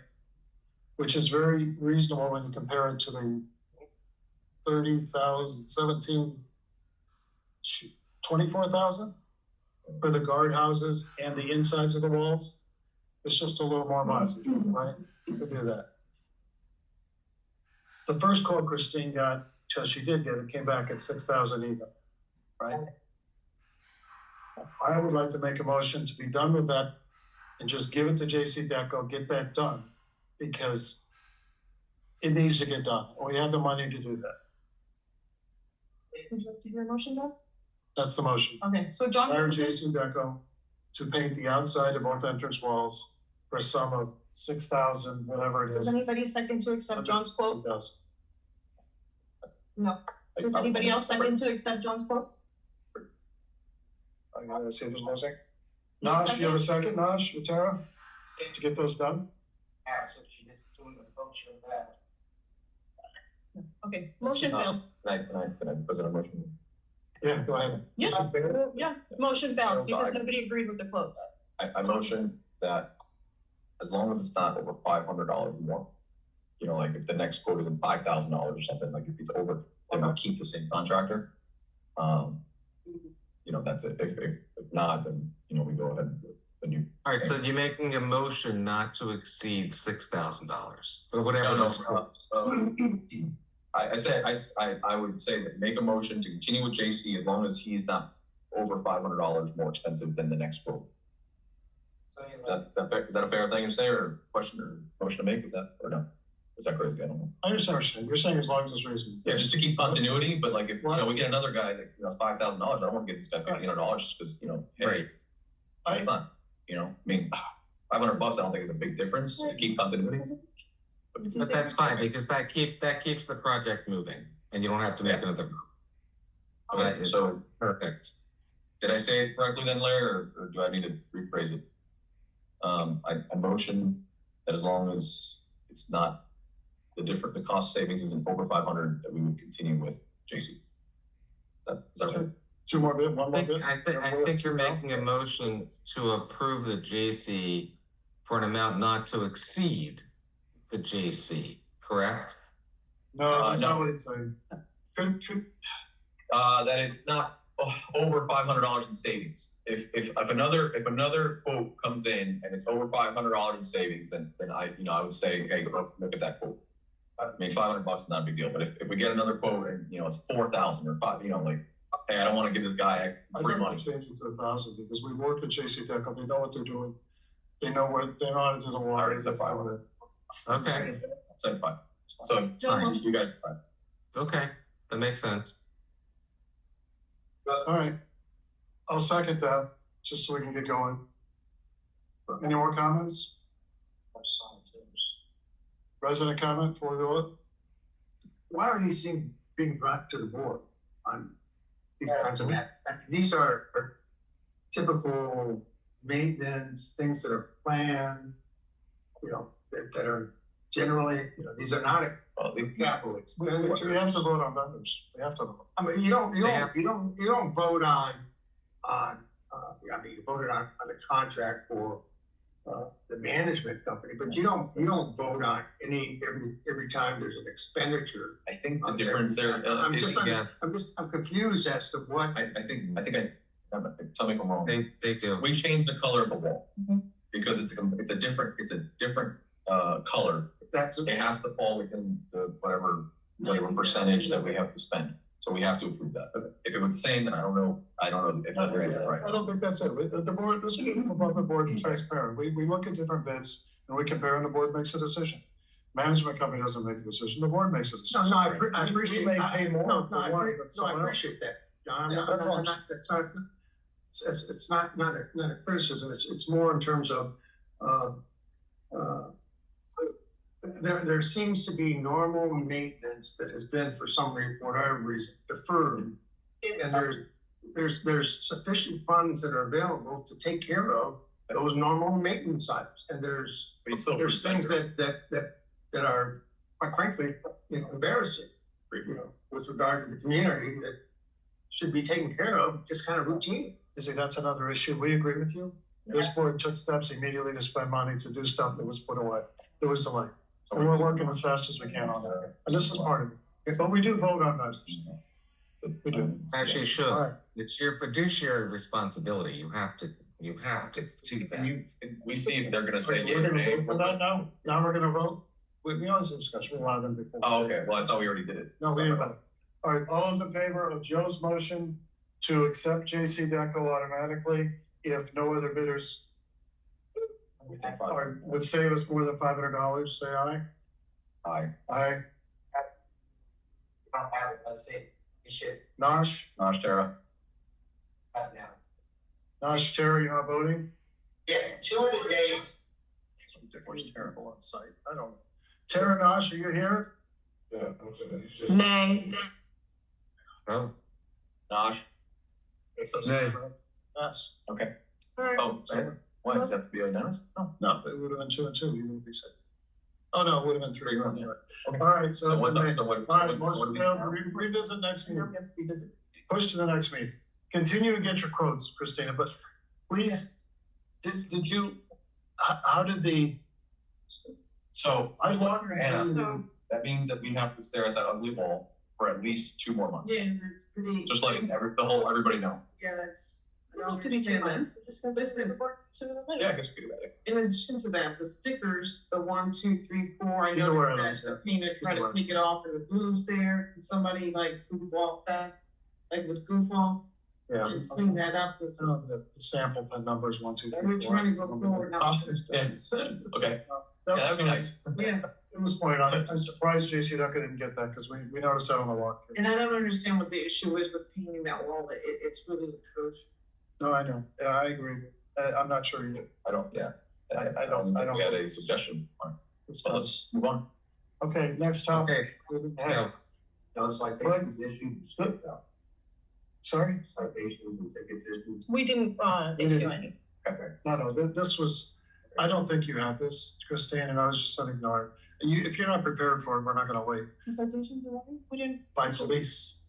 Which is very reasonable when you compare it to the 30,000, 24,000 for the guardhouses and the insides of the walls. It's just a little more money, right, to do that. The first quote Christine got, because she did get it, came back at 6,000 even, right? I would like to make a motion to be done with that and just give it to JC Deco, get that done, because it needs to get done. We have the money to do that.
Would you like to hear a motion, Doug?
That's the motion.
Okay, so John.
Hire JC Deco to paint the outside of both entrance walls for a sum of 6,000, whatever it is.
Does anybody second to accept John's quote?
Does.
No. Does anybody else second to accept John's quote?
I gotta see if there's no second. Nash, you have a second, Nash, or Tara, to get those done?
Okay, motion failed.
Can I present a motion?
Yeah, go ahead.
Yeah, motion failed because nobody agreed with the quote.
I motion that as long as it's not over $500 more, you know, like if the next quote isn't $5,000 or something, like if it's over, then we'll keep the same contractor. You know, that's it. If not, then, you know, we go ahead and do the new.
All right, so you're making a motion not to exceed $6,000 or whatever
No,
this quote.
I would say that make a motion to continue with JC as long as he's not over $500 more expensive than the next quote. Is that a fair thing to say, or question or motion to make? Is that, or no? Is that crazy? I don't know.
I understand what you're saying. You're saying as long as it's reasonable.
Yeah, just to keep continuity, but like if, you know, we get another guy that, you know, $5,000, I don't want to get this guy $1,500 just because, you know, hey,
Right.
it's not, you know, I mean, $500 I don't think is a big difference to keep continuity.
But that's fine because that keeps the project moving and you don't have to make another.
Okay, so
perfect.
Did I say it correctly then, Larry, or do I need to rephrase it? I motion that as long as it's not the cost savings isn't over 500, that we would continue with JC. Is that right?
Two more bit, one more bit.
I think you're making a motion to approve the JC for an amount not to exceed the JC, correct?
No, that's not what it's saying.
That it's not over $500 in savings. If another quote comes in and it's over $500 in savings, then I would say, hey, let's look at that quote. I mean, $500 is not a big deal, but if we get another quote and, you know, it's 4,000 or 5, you know, like, hey, I don't want to give this guy free money.
I think change it to 1,000 because we work with JC Deco. They know what they're doing. They know how to do the water.
I already said 500.
Okay.
Said 5. So fine, you guys decide.
Okay, that makes sense.
All right. I'll second that just so we can get going. Any more comments? Resident comment before we go?
Why are these things being brought to the board on these kinds of matters? These are typical maintenance, things that are planned, you know, that are generally, you know, these are not capital expenditures.
We have to vote on vendors. We have to vote.
I mean, you don't vote on I mean, you voted on the contract for the management company, but you don't vote on every time there's an expenditure.
I think the difference there.
I'm confused as to what.
I think tell me if I'm wrong.
They do.
We changed the color of the wall because it's a different color. It has to fall within the whatever percentage that we have to spend. So we have to approve that. If it was the same, then I don't know if that is right.
I don't think that's it. The board, this is above the board and transparent. We look at different bids and we compare and the board makes a decision. Management company doesn't make a decision, the board makes a decision.
No, I appreciate.
We may pay more.
I appreciate that, John. It's not a criticism. It's more in terms of there seems to be normal maintenance that has been for some whatever reason deferred, and there's sufficient funds that are available to take care of those normal maintenance items, and there's things that are quite frankly, you know, embarrassing, you know, with regard to the community that should be taken care of just kind of routine.
You see, that's another issue. We agree with you. This board took steps immediately to spend money to do stuff that was put away. There was delay. And we're working as fast as we can on that. And this is part of it. But we do vote on those.
As you
All
should.
right.
It's your fiduciary responsibility. You have to do that.
We see if they're gonna say
We're
yea or
gonna
nay.
vote for that now? Now we're gonna vote? We always discuss, we allowed them before.
Oh, okay, well, I thought we already did it.
No, we didn't vote. All right, all those in favor of Joe's motion to accept JC Deco automatically if no other bidders would save us more than $500, say aye.
Aye.
Aye.
Let's see, you should
Nosh?
Nosh, Tara?
have now.
Nosh, Terry, you're not voting?
Yeah, 200 days.
Where's terrible on site? I don't know. Tara, Nosh, are you here?
Yeah, I'm saying, it's just.
Nay.
No,
Nosh?
Nay.
Yes.
Okay.
All right.
Oh, why, does it have to be unanimous? No.
No, it would have been 2 and 2, you would be safe. Oh, no, it would have been 3 1.
Yeah.
Okay. All right, so.
So what's up, so what?
All right,
what-
motion
what-
failed. Revisit next meeting. Push to the next meeting. Continue to get your quotes, Christina, but please, did you, how did the,
So,
I was wondering.
Anna, that means that we have to stare at that ugly wall for at least 2 more months.
Yeah, that's pretty.
Just letting everybody know.
Yeah, that's. I
It's
don't
not to be 2
understand that.
months, we're just gonna visit the report sooner than later.
Yeah, I guess we could do that.
In addition to that, the stickers, the 1, 2, 3, 4, I
He's aware
know
of
that
those,
the painter tried
aware.
to take it off and the glue's there. Can somebody like goof off that, like with goof off
Yeah.
and clean that up with.
The sample pen numbers 1, 2, 3, 4.
We're trying to go forward now.
Okay, yeah, that'd be nice.
Yeah,
It was pointed out. I'm surprised JC Ducker didn't get that because we noticed that on the walk.
and I don't understand what the issue is with painting that wall. It's really atrocious.
No, I know. Yeah, I agree. I'm not sure either.
I don't, yeah.
I don't-
think we had a suggestion. So let's move on.
Okay, next topic.
let's go.
No citations issued, skipped out.
Sorry?
Citations and tickets issued.
We didn't, issue any.
Okay.
No, this was, I don't think you had this, Christine, and I was just gonna ignore it. If you're not prepared for it, we're not gonna wait.
The citations are ready? We didn't.
By police,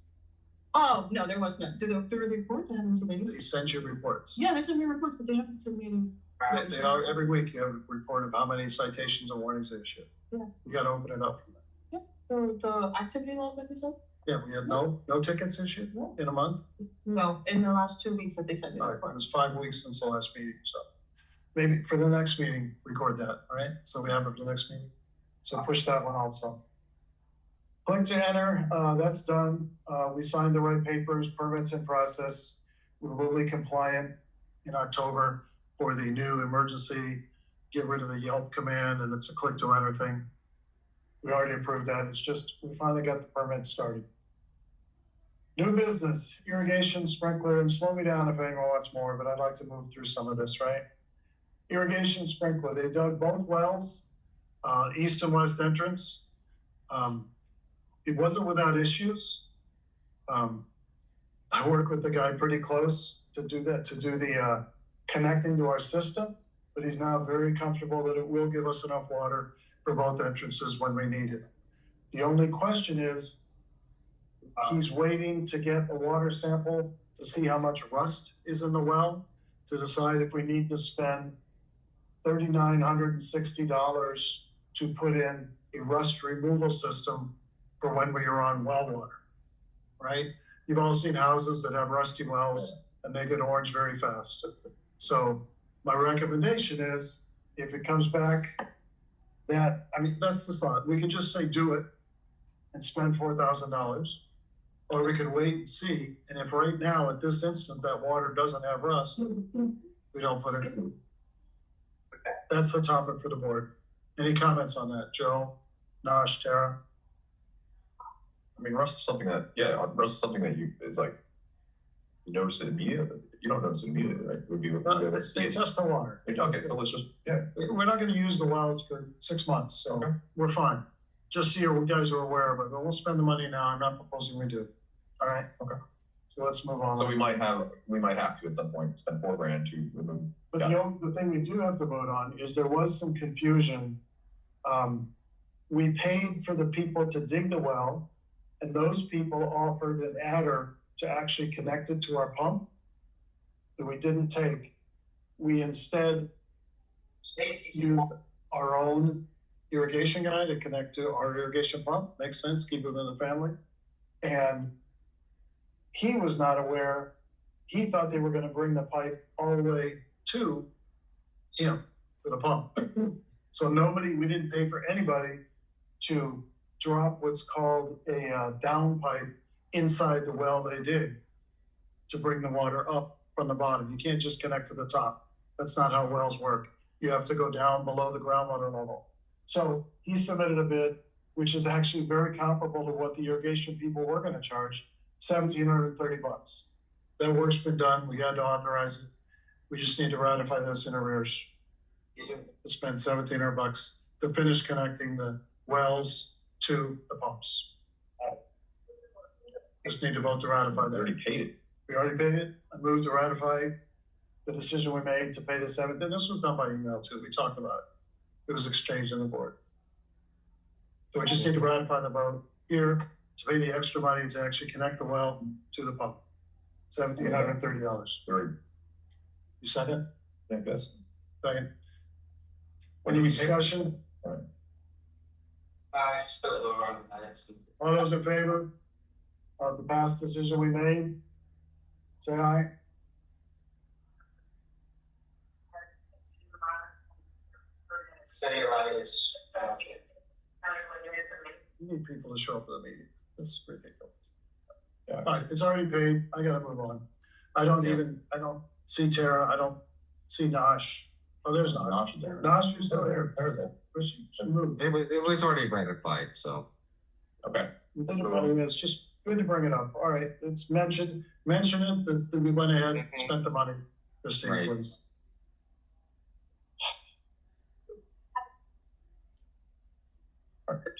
Oh, no, there was none. Through the reports, I haven't submitted.
they send you reports.
Yeah, they sent me reports, but they haven't submitted.
They are, every week you have a report of how many citations and warnings they issue.
Yeah.
You gotta open it up.
The activity log that they sent?
Yeah, we had no tickets issued in a month.
No, in the last 2 weeks that they sent me the
All right,
report.
it was 5 weeks since the last meeting, so maybe for the next meeting, record that, all right? So we have it for the next meeting. So push that one also. Click to enter, that's done. We signed the right papers, permits in process. We will be compliant in October for the new emergency, get rid of the Yelp command, and it's a click to enter thing. We already approved that. It's just, we finally got the permit started. New business, irrigation, sprinkler, and slow me down if anyone wants more, but I'd like to move through some of this, right? Irrigation sprinkler, they dug both wells, east and west entrance. It wasn't without issues. I work with the guy pretty close to do that, to do the connecting to our system, but he's now very comfortable that it will give us enough water for both entrances when we need it. The only question is, he's waiting to get a water sample to see how much rust is in the well, to decide if we need to spend $3,960 to put in a rust removal system for when we are on well water, right? You've all seen houses that have rusty wells and they get orange very fast. So my recommendation is, if it comes back that, I mean, that's the thought. We could just say do it and spend $4,000. Or we could wait and see, and if right now, at this instant, that water doesn't have rust, we don't put it in. That's the topic for the board. Any comments on that, Joe, Nosh, Tara?
I mean, rust is something that, rust is something that is like, you notice it immediately. You don't notice it immediately, right? Would be able to see
They
it.
test the water.
Okay, so let's just,
We're not gonna use the wells for 6 months, so
Okay.
we're fine. Just so you guys are aware of it, but we'll spend the money now. I'm not proposing we do. All right?
Okay.
So let's move on.
So we might have to at some point spend $4,000 to remove.
But the thing we do have to vote on is there was some confusion. We paid for the people to dig the well, and those people offered an adder to actually connect it to our pump that we didn't take. We instead used our own irrigation guy to connect to our irrigation pump. Makes sense, keep it in the family. And he was not aware. He thought they were gonna bring the pipe all the way to him, to the pump. So we didn't pay for anybody to drop what's called a down pipe inside the well they dig to bring the water up from the bottom. You can't just connect to the top. That's not how wells work. You have to go down below the groundwater level. So he submitted a bid, which is actually very comparable to what the irrigation people were gonna charge, $1,730. That work's been done. We had to authorize it. We just need to ratify this in arrears. To spend $1,700 to finish connecting the wells to the pumps. Just need to vote to ratify
We
that.
already paid it.
We already paid it. I moved to ratify the decision we made to pay the $7,000. And this was done by email too. We talked about it. It was exchanged in the board. So we just need to ratify the vote here to pay the extra money to actually connect the well to the pump. $1,730.
Very,
You second?
I guess.
Second.
When
Any
do we pay?
discussion?
Still lower on that.
All those in favor of the past decision we made? Say aye.
Say like this.
You need people to show up for the meeting. This is ridiculous. All right, it's already paid. I gotta move on. I don't see Tara. I don't see Nosh. Oh, there's Nosh.
Nosh is there.
Nosh, you're still there.
There's it.
She moved.
It was already ratified, so.
Okay.
It doesn't matter. It's just good to bring it up. All right, it's mention it that we went ahead and spent the money. Christine,
Right.
please.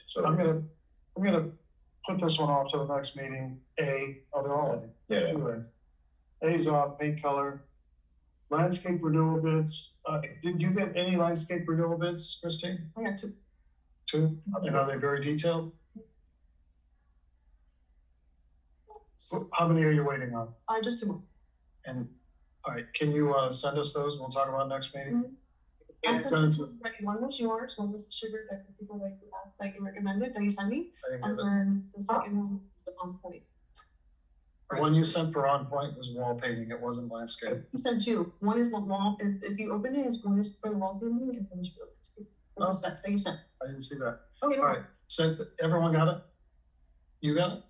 So,
I'm gonna put this one off to the next meeting. They're all A.
yeah,
Anyway, A's off, paint color. Landscape renewal bids. Did you get any landscape renewal bids, Christine?
I got two.
Two? And are they very detailed? So how many are you waiting on?
Just two more.
And, all right, can you send us those? We'll talk about next meeting.
I
And
sent
send it to.
right, one was yours, one was the sugar that the people that you recommended that you sent me,
I didn't
and
get it.
then the second one is the on point.
The one you sent for On Point was wall painting. It wasn't landscape.
He sent two. One is the wall. If you open it, one is for the wall painting, and one is for the landscape.
Oh.
The steps that you sent.
I didn't see that.
Okay, no
All right, sent, everyone got it? You got it?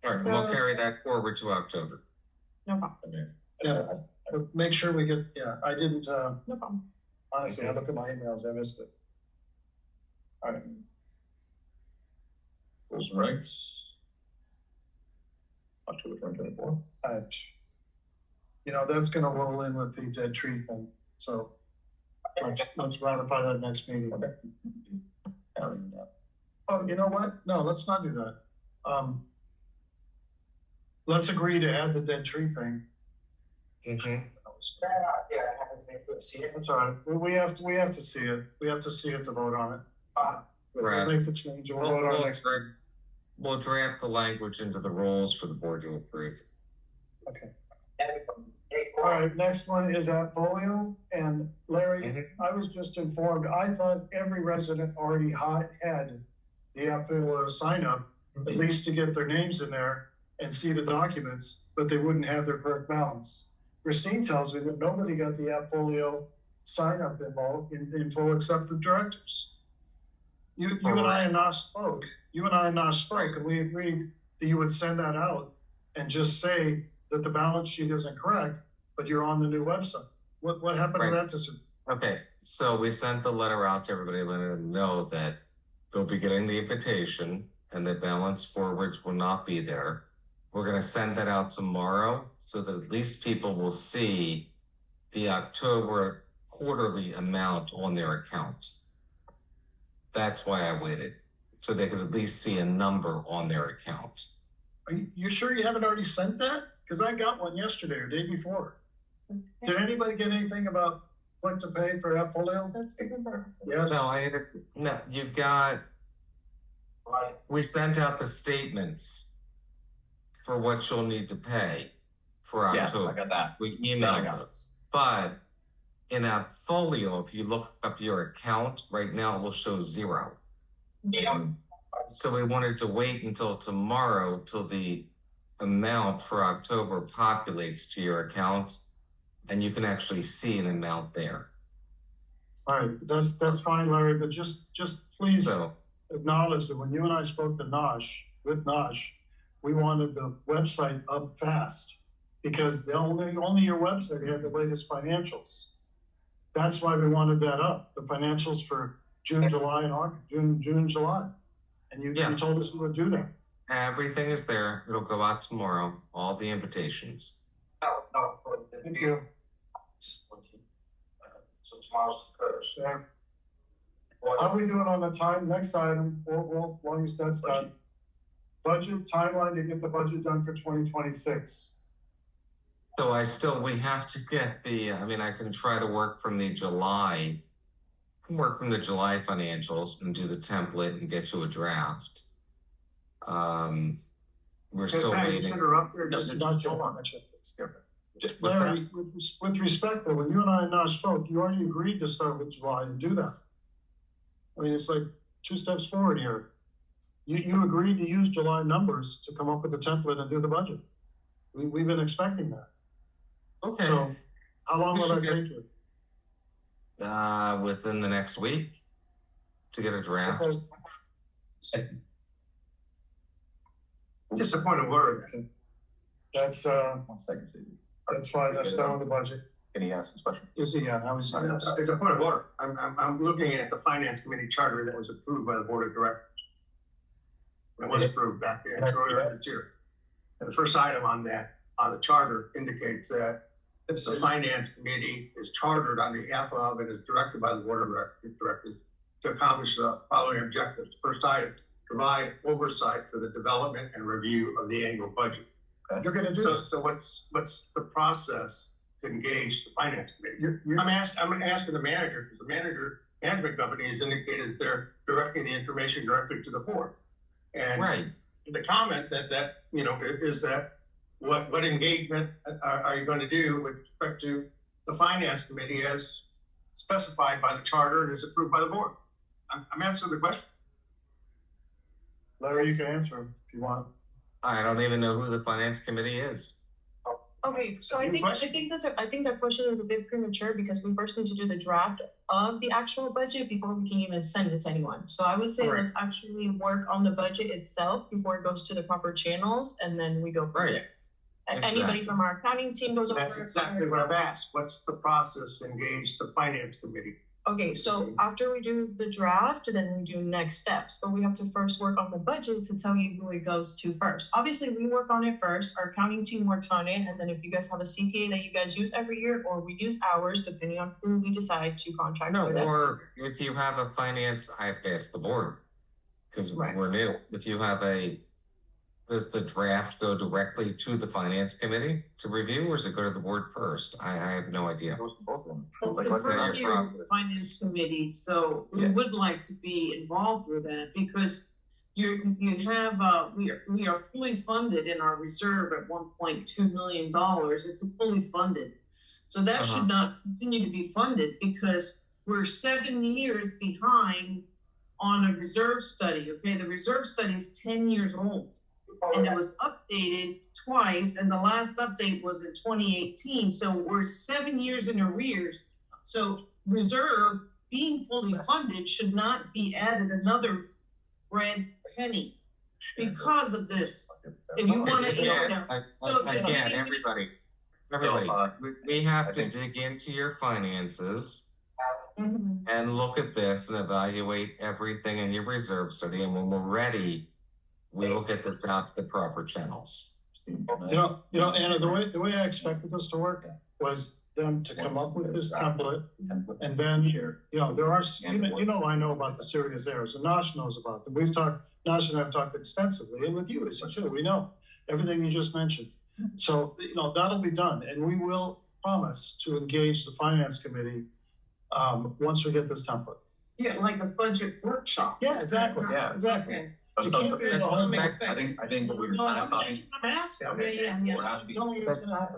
All right, we'll carry that forward to October.
no problem.
Yeah, but make sure we get, I didn't,
No problem.
honestly, I looked at my emails, I missed it. All right,
rules and regs. October 2024.
That's gonna roll in with the dead tree thing, so let's ratify that next meeting. Oh, you know what? No, let's not do that. Let's agree to add the dead tree thing.
Mm-hmm.
Yeah, I haven't been able to see it.
That's all right. We have to see it. We have to see it to vote on it. So
Right.
we'll make the change and we'll vote on it next.
We'll draft the language into the rules for the board to approve.
Okay. All right, next one is Appfolio. And Larry, I was just informed, I thought every resident already had the Appfolio sign up, at least to get their names in there and see the documents, but they wouldn't have their correct balance. Christine tells me that nobody got the Appfolio sign up info except the directors. You and I and Nosh spoke. And we agreed that you would send that out and just say that the balance sheet isn't correct, but you're on the new website. What happened to that decision?
Okay, so we sent the letter out to everybody, letting them know that they'll be getting the invitation and the balance forwards will not be there. We're gonna send that out tomorrow so that at least people will see the October quarterly amount on their account. That's why I waited, so they could at least see a number on their account.
Are you sure you haven't already sent that? Because I got one yesterday or day before. Did anybody get anything about what to pay for Appfolio?
That's the good part.
Yes.
No, you got, we sent out the statements for what you'll need to pay for
Yeah,
October.
I got that.
We
I
emailed
got
those. But in Appfolio, if you look up your account, right now it will show 0.
Yeah.
So we wanted to wait until tomorrow till the amount for October populates to your account, and you can actually see an amount there.
All right, that's fine, Larry, but just please
So,
acknowledge that when you and I spoke to with Nosh, we wanted the website up fast because only your website had the latest financials. That's why we wanted that up, the financials for June, July, and August, June, July. And you told us you would do that.
everything is there. It'll go out tomorrow, all the invitations.
No,
Thank you.
So tomorrow's the first.
Yeah. How are we doing on the time? Next item, we'll as long as that's done. Budget timeline to get the budget done for 2026.
So we have to get I can try to work from the July financials and do the template and get you a draft. We're still waiting.
Larry, with respect though, when you and I now spoke, you already agreed to start with July and do that. I mean, it's like 2 steps forward here. You agreed to use July numbers to come up with a template and do the budget. We've been expecting that.
Okay.
So how long will that take you?
Within the next week to get a draft.
Okay.
Just a point of order.
That's
1 second, Steve.
that's fine. Let's start with the budget.
Can he ask this question?
Is it? Yeah, I was.
It's a point of order. I'm looking at the finance committee charter that was approved by the board of directors. It was approved back earlier this year. And the first item on that, the charter indicates that the finance committee is chartered on behalf of and is directed by the board of directors to accomplish the following objectives. First item, provide oversight for the development and review of the annual budget.
You're going to do it.
So what's the process to engage the finance committee? I'm asking the manager, because the management company has indicated that they're directing the information directly to the board. And
Right.
the comment that is that what engagement are you going to do with respect to the finance committee as specified by the charter and is approved by the board? I'm answering the question.
Larry, you can answer if you want.
I don't even know who the finance committee is.
Okay, so I think that question is a bit premature because we first need to do the draft of the actual budget before we can even send it to anyone. So I would say let's actually work on the budget itself before it goes to the proper channels, and then we go from there.
Exactly.
Anybody from our accounting team goes over.
That's exactly what I've asked. What's the process to engage the finance committee?
Okay, so after we do the draft, then we do next steps, but we have to first work on the budget to tell you who it goes to first. Obviously, we work on it first, our accounting team works on it, and then if you guys have a CPA that you guys use every year, or we use ours, depending on who we decide to contract
No,
for that.
or if you have a finance, I have to ask the board, because we're new. If you have does the draft go directly to the finance committee to review, or does it go to the board first? I have no idea.
It goes to both of them.
It's the first year of the finance committee, so we would like to be involved with that because we are fully funded in our reserve at $1.2 million. It's fully funded. So that should not continue to be funded because we're 7 years behind on a reserve study. Okay, the reserve study is 10 years old. And it was updated twice, and the last update was in 2018. So we're 7 years in arrears. So reserve being fully funded should not be added another red penny because of this. If you want to,
Again, everybody, we have to dig into your finances and look at this and evaluate everything in your reserve study. And when we're ready, we will get this out to the proper channels.
Anna, the way I expected this to work was them to come up with this template, and then there are I know about the serious errors, and Nosh knows about them. Nosh and I have talked extensively, and with you too. We know everything you just mentioned. So that'll be done, and we will promise to engage the finance committee once we get this template.
Yeah, like a budget workshop.
Yeah, exactly.
Yeah,
exactly.
Okay.
I think what we're
No,
kind
I'm
of talking.
asking.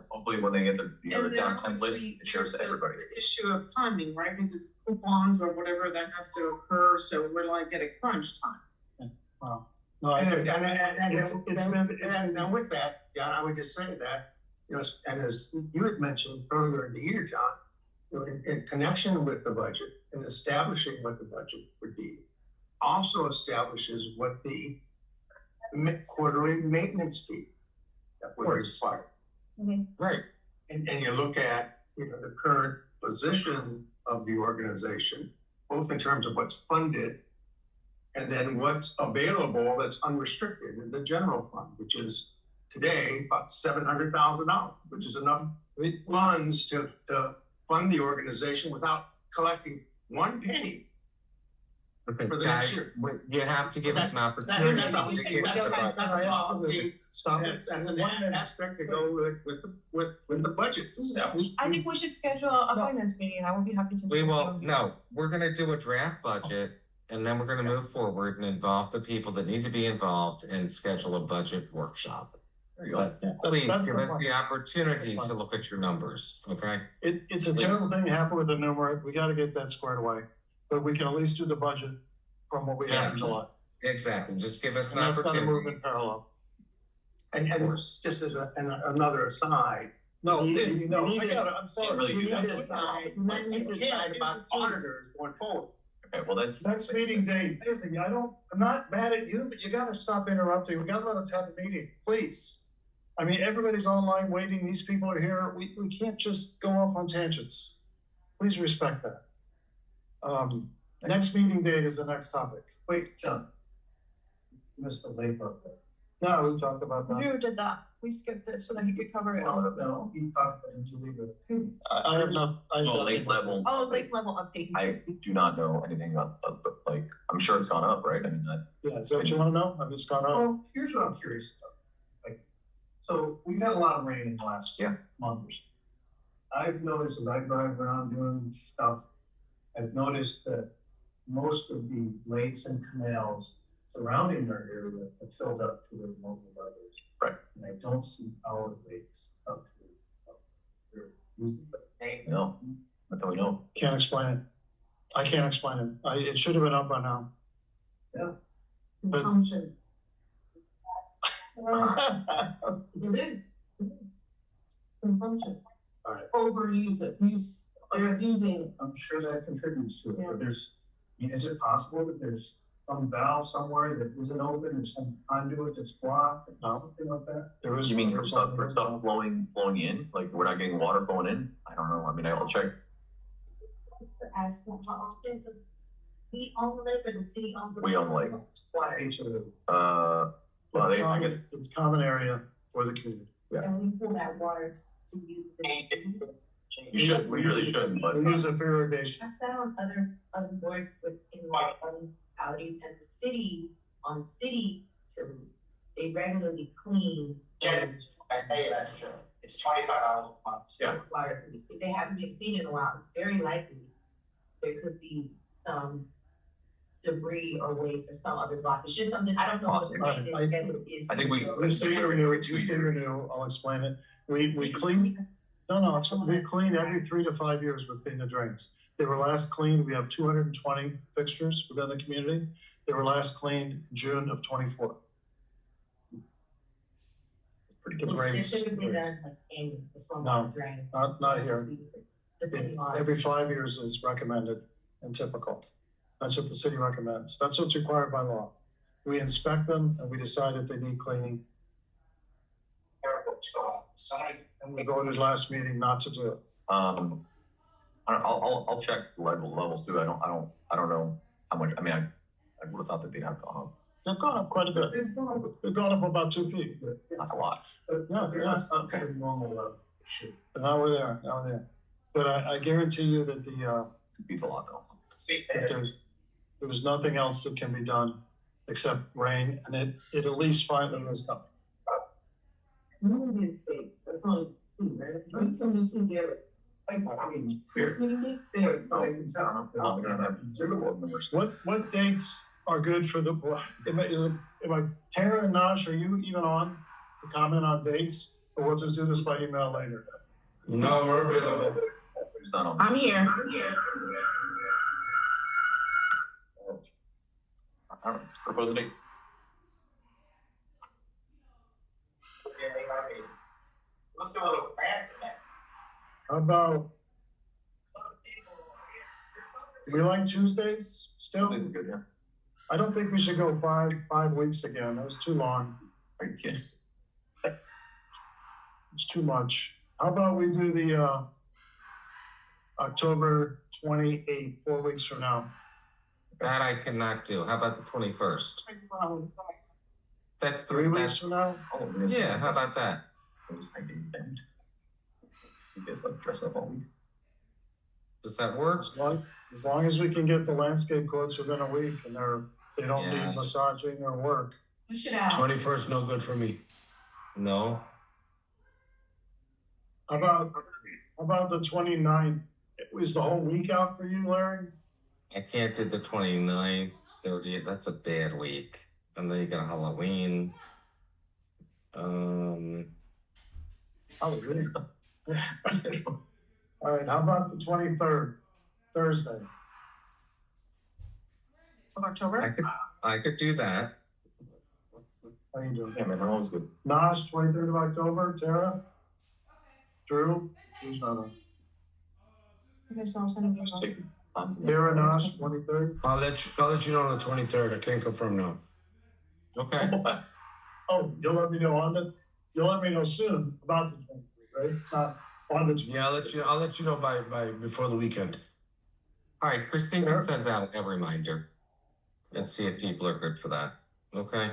Hopefully, when they get the draft template, it shares to everybody.
The issue of timing, right? Because coupons or whatever that has to occur, so we're like at a crunch time.
Wow. No, I think
And with that, John, I would just say that, you know, and as you had mentioned earlier in the year, John, you know, in connection with the budget and establishing what the budget would be, also establishes what the quarterly maintenance fee that would require.
Right.
And you look at, you know, the current position of the organization, both in terms of what's funded and then what's available that's unrestricted in the general fund, which is today about $700,000, which is enough funds to fund the organization without collecting one penny.
Okay,
For the next
guys, you have to give us an
That's
opportunity
an
to get to the budget.
That's an aspect to go with the budget.
I think we should schedule a finance meeting, and I will be happy to.
We will, no, we're gonna do a draft budget, and then we're gonna move forward and involve the people that need to be involved and schedule a budget workshop.
There you go.
But please give us the opportunity to look at your numbers, okay?
It's a terrible thing to happen with the numerator. We gotta get that squared away. But we can at least do the budget from what we have in
Yes.
July.
Exactly, just give us
And
an
that's gotta move
opportunity.
in parallel.
And
course.
just as another aside.
No,
you need-
Daisy, no,
you
I
need to-
gotta, I'm sorry.
really
You
do
need
that.
to decide, you might need to decide about auditors going forward.
Okay, well, that's.
Next meeting date, Daisy, I'm not mad at you, but you gotta stop interrupting. We gotta let us have a meeting, please. I mean, everybody's online waiting. These people are here. We can't just go off on tangents. Please respect that. Next meeting date is the next topic.
Wait, John. Missed the labor.
No, we talked about that.
You did that. We skipped it so that he could cover it.
No, you talked about into legal opinion.
I have not. I have
Oh,
nothing
late
to say.
level.
Oh, lake level update.
I do not know anything about, but like, I'm sure it's gone up, right? I mean, that.
Yeah, is that what you wanna know? I've just gone up.
Well, here's what I'm curious about. Like, so we've had a lot of rain in the last month or so. I've noticed as I drive around doing stuff, I've noticed that most of the lakes and canals surrounding our area have filled up to their normal levels.
Right.
And I don't see our lakes up to their.
No, not that we know.
Can't explain it. I can't explain it. It should have been up by now. But-
Consumption. It is. Consumption.
All right.
Overuse it, they're using.
I'm sure that contributes to it,
Yeah.
but I mean, is it possible that there's some valve somewhere that isn't open, or some conduit that's blocked, or
No.
something like that?
There is.
You mean for
there's
stuff,
something-
flowing in? Like, we're not getting water flowing in? I don't know. I mean, I'll check.
Ask them how often to we own the lake or the city owns the lake?
We own the lake.
Why HOA?
Well, I guess,
It's common area for the community.
And we pull that water to use.
you should, we really shouldn't, but.
We use it for irrigation.
I sat on other boards within like other municipalities, and the city, on city, they regularly clean.
I pay that, sure. It's $25 a month.
Yeah.
Water, if they haven't been cleaned in a while, it's very likely there could be some debris or waste or some other block. It's just something, I don't know what the
Awesome.
maintenance schedule is.
I think we-
We say renew, I'll explain it. We clean, no, we clean every 3 to 5 years with clean the drains. They were last cleaned, we have 220 fixtures within the community. They were last cleaned in June of 24.
Pretty
The
close.
They're
drains,
typically done like annually, the
No,
stormwater drain.
not here.
Depending on.
Every 5 years is recommended and typical. That's what the city recommends. That's what's required by law. We inspect them and we decide if they need cleaning.
Airports go up. Somebody,
And we voted last meeting not to do it.
I'll check levels too. I don't know how much, I mean, I would have thought that they'd have gone up.
They've gone up quite a bit. They've gone up about 2 feet.
That's a lot.
Yeah,
That's not kind of normal level. Shit.
But now we're there. But I guarantee you that
Beats a lot though.
that there was nothing else that can be done except rain, and it at least finally was coming.
United States, that's only two, right? When can you see there?
I mean,
This meeting?
there, no, I can tell.
No, we don't have zero board members.
What dates are good for the, am I, Tara and Nash, are you even on to comment on dates? Or we'll just do this by email later?
No, we're available.
Who's not on?
I'm here.
I don't know. Propose a date.
We'll do a little plan for that.
How about, do we like Tuesdays still?
We're good, yeah.
I don't think we should go 5 weeks again. That was too long.
Are you kidding?
It's too much. How about we do the, October 28th, 4 weeks from now?
That I cannot do. How about the 21st? That's
3 weeks from now?
Oh,
Yeah, how about that?
You guys like dress up all week?
Does that work?
As long as we can get the landscape quotes within a week and they don't
Yes.
need massaging or work.
We should have.
21st, no good for me.
No?
How about the 29th? Is the whole week out for you, Larry?
I can't do the 29th, 30th. That's a bad week. And then you got Halloween.
Oh, really? All right, how about the 23rd, Thursday?
Of October?
I could do that.
How you doing?
Yeah, man, I'm always good.
Naj, 23rd of October, Tara? Drew? Who's not on?
Okay, so I'll send it.
Take time.
Tara, Naj, 23rd?
I'll let you know on the 23rd. I can't confirm now.
Okay.
Oh, you'll let me know you'll let me know soon about the 23rd, right? Not on the 23rd.
Yeah, I'll let you know by before the weekend.
All right, Christine can send out a reminder and see if people are good for that. Okay.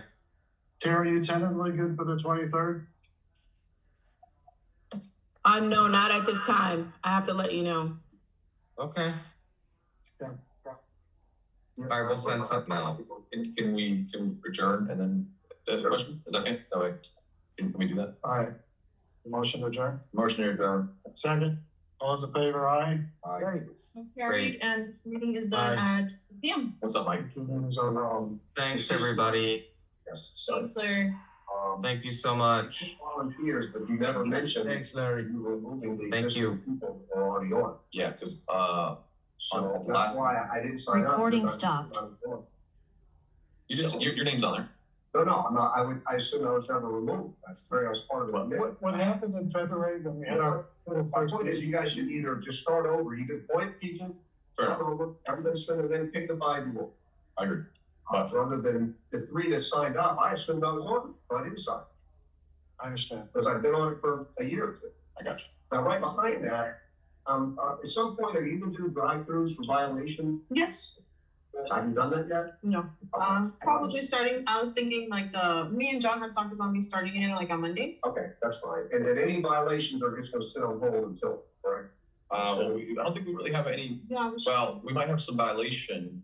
Tara, you tentatively good for the 23rd?
No, not at this time. I have to let you know.
Okay.
Yeah.
All right, we'll send something out.
Can we adjourn and then there's a question? Is that okay? That way, can we do that?
All right. Motion to adjourn?
Motion to adjourn.
Second. All those in favor, aye?
Aye.
So carried, and this meeting is done at 6 p.m.
What's up, Mike?
Meeting is over.
Thanks, everybody.
Yes.
Thanks, Larry.
Thank you so much.
Volunteers, but you never mentioned
Thanks, Larry.
you were moving the
Thank you.
existing people who are already on.
Yeah, because,
So
On the
that's
last-
why I didn't sign up.
Recording
because I-
stopped.
you just, your name's on there.
No, I'm not, I assumed I was never removed. I figured I was part of the committee.
What happened in February when we had our little
My
first
point is,
meeting?
you guys should either just start over, you can appoint people,
Fair
start
enough.
over, everything's gonna then pick the 5 you want.
I agree.
Rather than the 3 that signed up, I assumed I was on it, but I didn't sign,
I understand.
because I've been on it for a year or 2.
I got you.
Now, right behind that, at some point, are you gonna do drive-throughs for violation?
Yes.
Have you done that yet?
No. Probably starting. I was thinking like me and John had talked about me starting it like on Monday.
Okay, that's fine. And then any violations are just gonna sit on hold until, right?
Well, I don't think we really have any,
Yeah.
well, we might have some violation,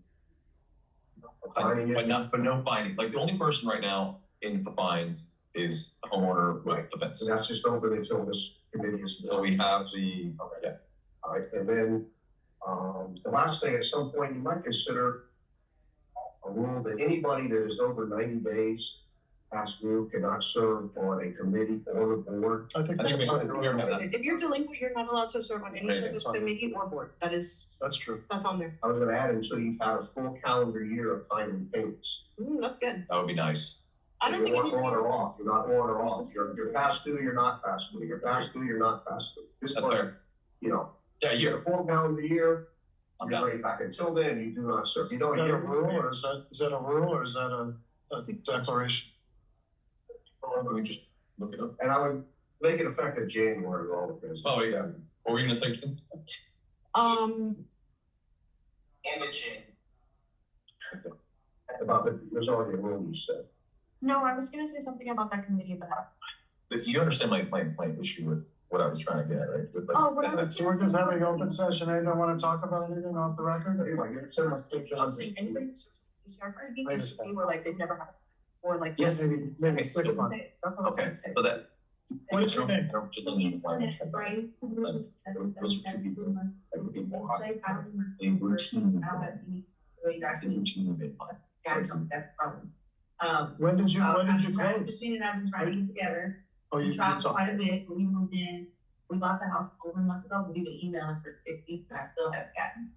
Finding
but
it,
but no finding. Like, the only person right now in for fines is the homeowner with the fence.
and that's just open until this committee is.
So we have the, yeah,
All right, and then, the last thing, at some point, you might consider a rule that anybody that is over 90 days past due cannot serve on a committee or a board.
I think
I think we
that's
already have that.
If you're delinquent, you're not allowed to serve on any
Right,
type of
that's on.
committee or board.
that's true.
That's on there.
I was gonna add until you've had a full calendar year of timely payments.
That's good.
that would be nice.
I don't think
You're
anyone.
on or off, you're not on or off, you're past due, you're not past due, you're past due, you're not past due. This
That's
one,
fair.
you know,
Yeah, a
you're
year.
a full calendar year,
I'm
you're
down.
ready back. Until then, you do not serve. You
Is
don't
that a
hear
rule or is that a rule or is that a declaration?
Let me just look it up.
And I would make it effective January, all of this.
Oh, yeah. What were you gonna say, Christine?
Imaging.
About the, there's already a rule you said.
No, I was gonna say something about that committee, but.
If you understand my issue with what I was trying to get at, right? With, like,
Oh, what I was
So we're just having open session. I don't want to talk about anything off the record.
Anyway, you're sending us
I was saying anybody who serves on CCR for anything,
I
it should be where like they've never had, or like.
Yes.
Maybe 6
That's
months.
what I was
Okay,
gonna say.
so that.
What is your name?
I don't just need to find it.
Right.
Those are 2 people. That would be more high. They routine. They routine made fine.
That's the problem.
When did you close?
Christine and I have been trying to get together.
Oh,
We
you
traveled
talked.
quite a bit when we moved in. We bought the house over a month ago. We've been emailing for 6 weeks and I still haven't gotten.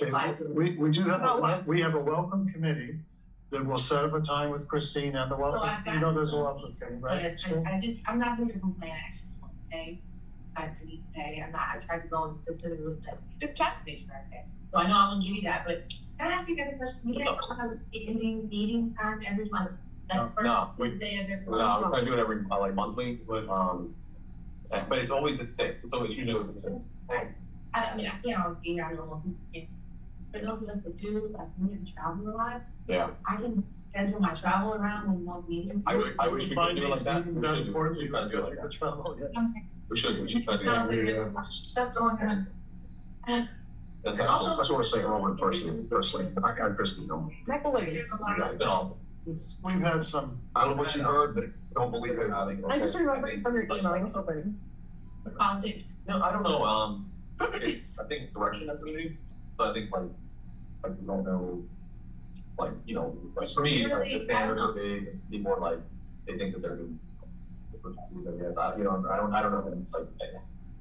Okay, we do have we have a welcome committee that will set up a time with Christine and the welcome,
So I've got-
you know, there's a welcome committee,
But
right?
I'm not here to complain, I just want to pay. I need to pay. I tried to go and system with like, just check to make sure I pay. So I know I'm gonna give you that, but can I ask you guys a question? You guys don't have a standing meeting time every month? Like first Tuesday of every month?
No, we try to do it every, like monthly, but it's always at 6, it's always, you know, it's at 6.
I mean, I can't always be here, I don't know who can. For those of us that do, like, we have to travel a lot,
Yeah.
I can schedule my travel around when no meetings.
I wish we could do it like that.
Meetings are important.
We should try to do it like that.
Travel, yeah.
Okay.
We should try to do
Sounds like
that.
there's a bunch of stuff going on.
That's actually, I just want to say Roman personally, I Christine, no.
We've had some.
I don't know what you heard, but don't believe it.
I just remember from your email, it was so funny.
It's politics.
No, I don't know, it's, I think direction of the meeting, but I think like we don't know, like, you know, like for me, like the standards are big, it's be more like, they think that they're doing. I guess, I don't know, and it's like.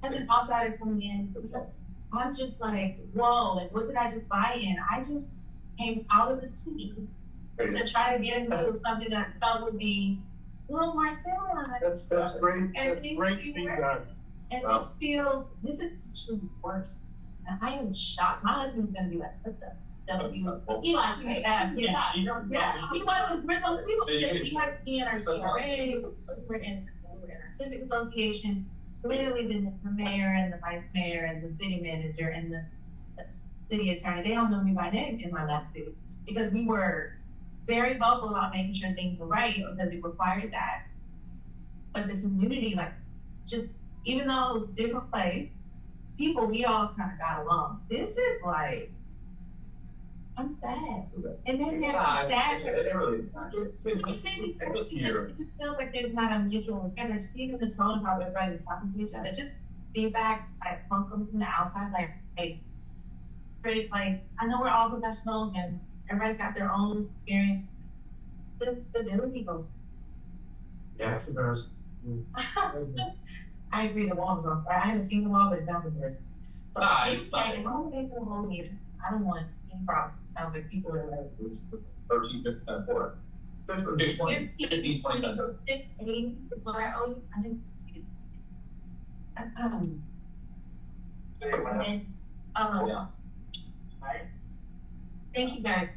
And then outside coming in, I'm just like, whoa, like what did I just buy in? I just came out of the city to try to get into something that I felt would be a little more civilized.
That's great,
And
that's great feedback.
And this feels, this is actually worse. And I am shocked. My husband's gonna be like, what the W? He likes me ass, yeah. He was with those people, he likes me in our CRA, we're in our civic association. Literally the mayor and the vice mayor and the city manager and the city attorney, they don't know me by name in my last city. Because we were very vocal about making sure things were right because it required that. But the community, like, just, even though it was a different place, people, we all kind of got along. This is like, I'm sad. And then there's sad. It just feels like there's not a mutual respect. Like, just even the tone of how everybody's talking to each other, just feedback, like, coming from the outside, like, straight, like, I know we're all professionals and everybody's got their own experience. The civility goes.
Yeah, it's embarrassing.
I agree, the wall is on fire. I haven't seen the wall, but it sounds embarrassing. So it's like, if I'm paying for the whole year, I don't want any problem. Sounds like people are like,
13, 15, 4. 15, 20, 15, 20,
15 is what I owe you. I didn't see it. And then,
Yeah.
thank you guys.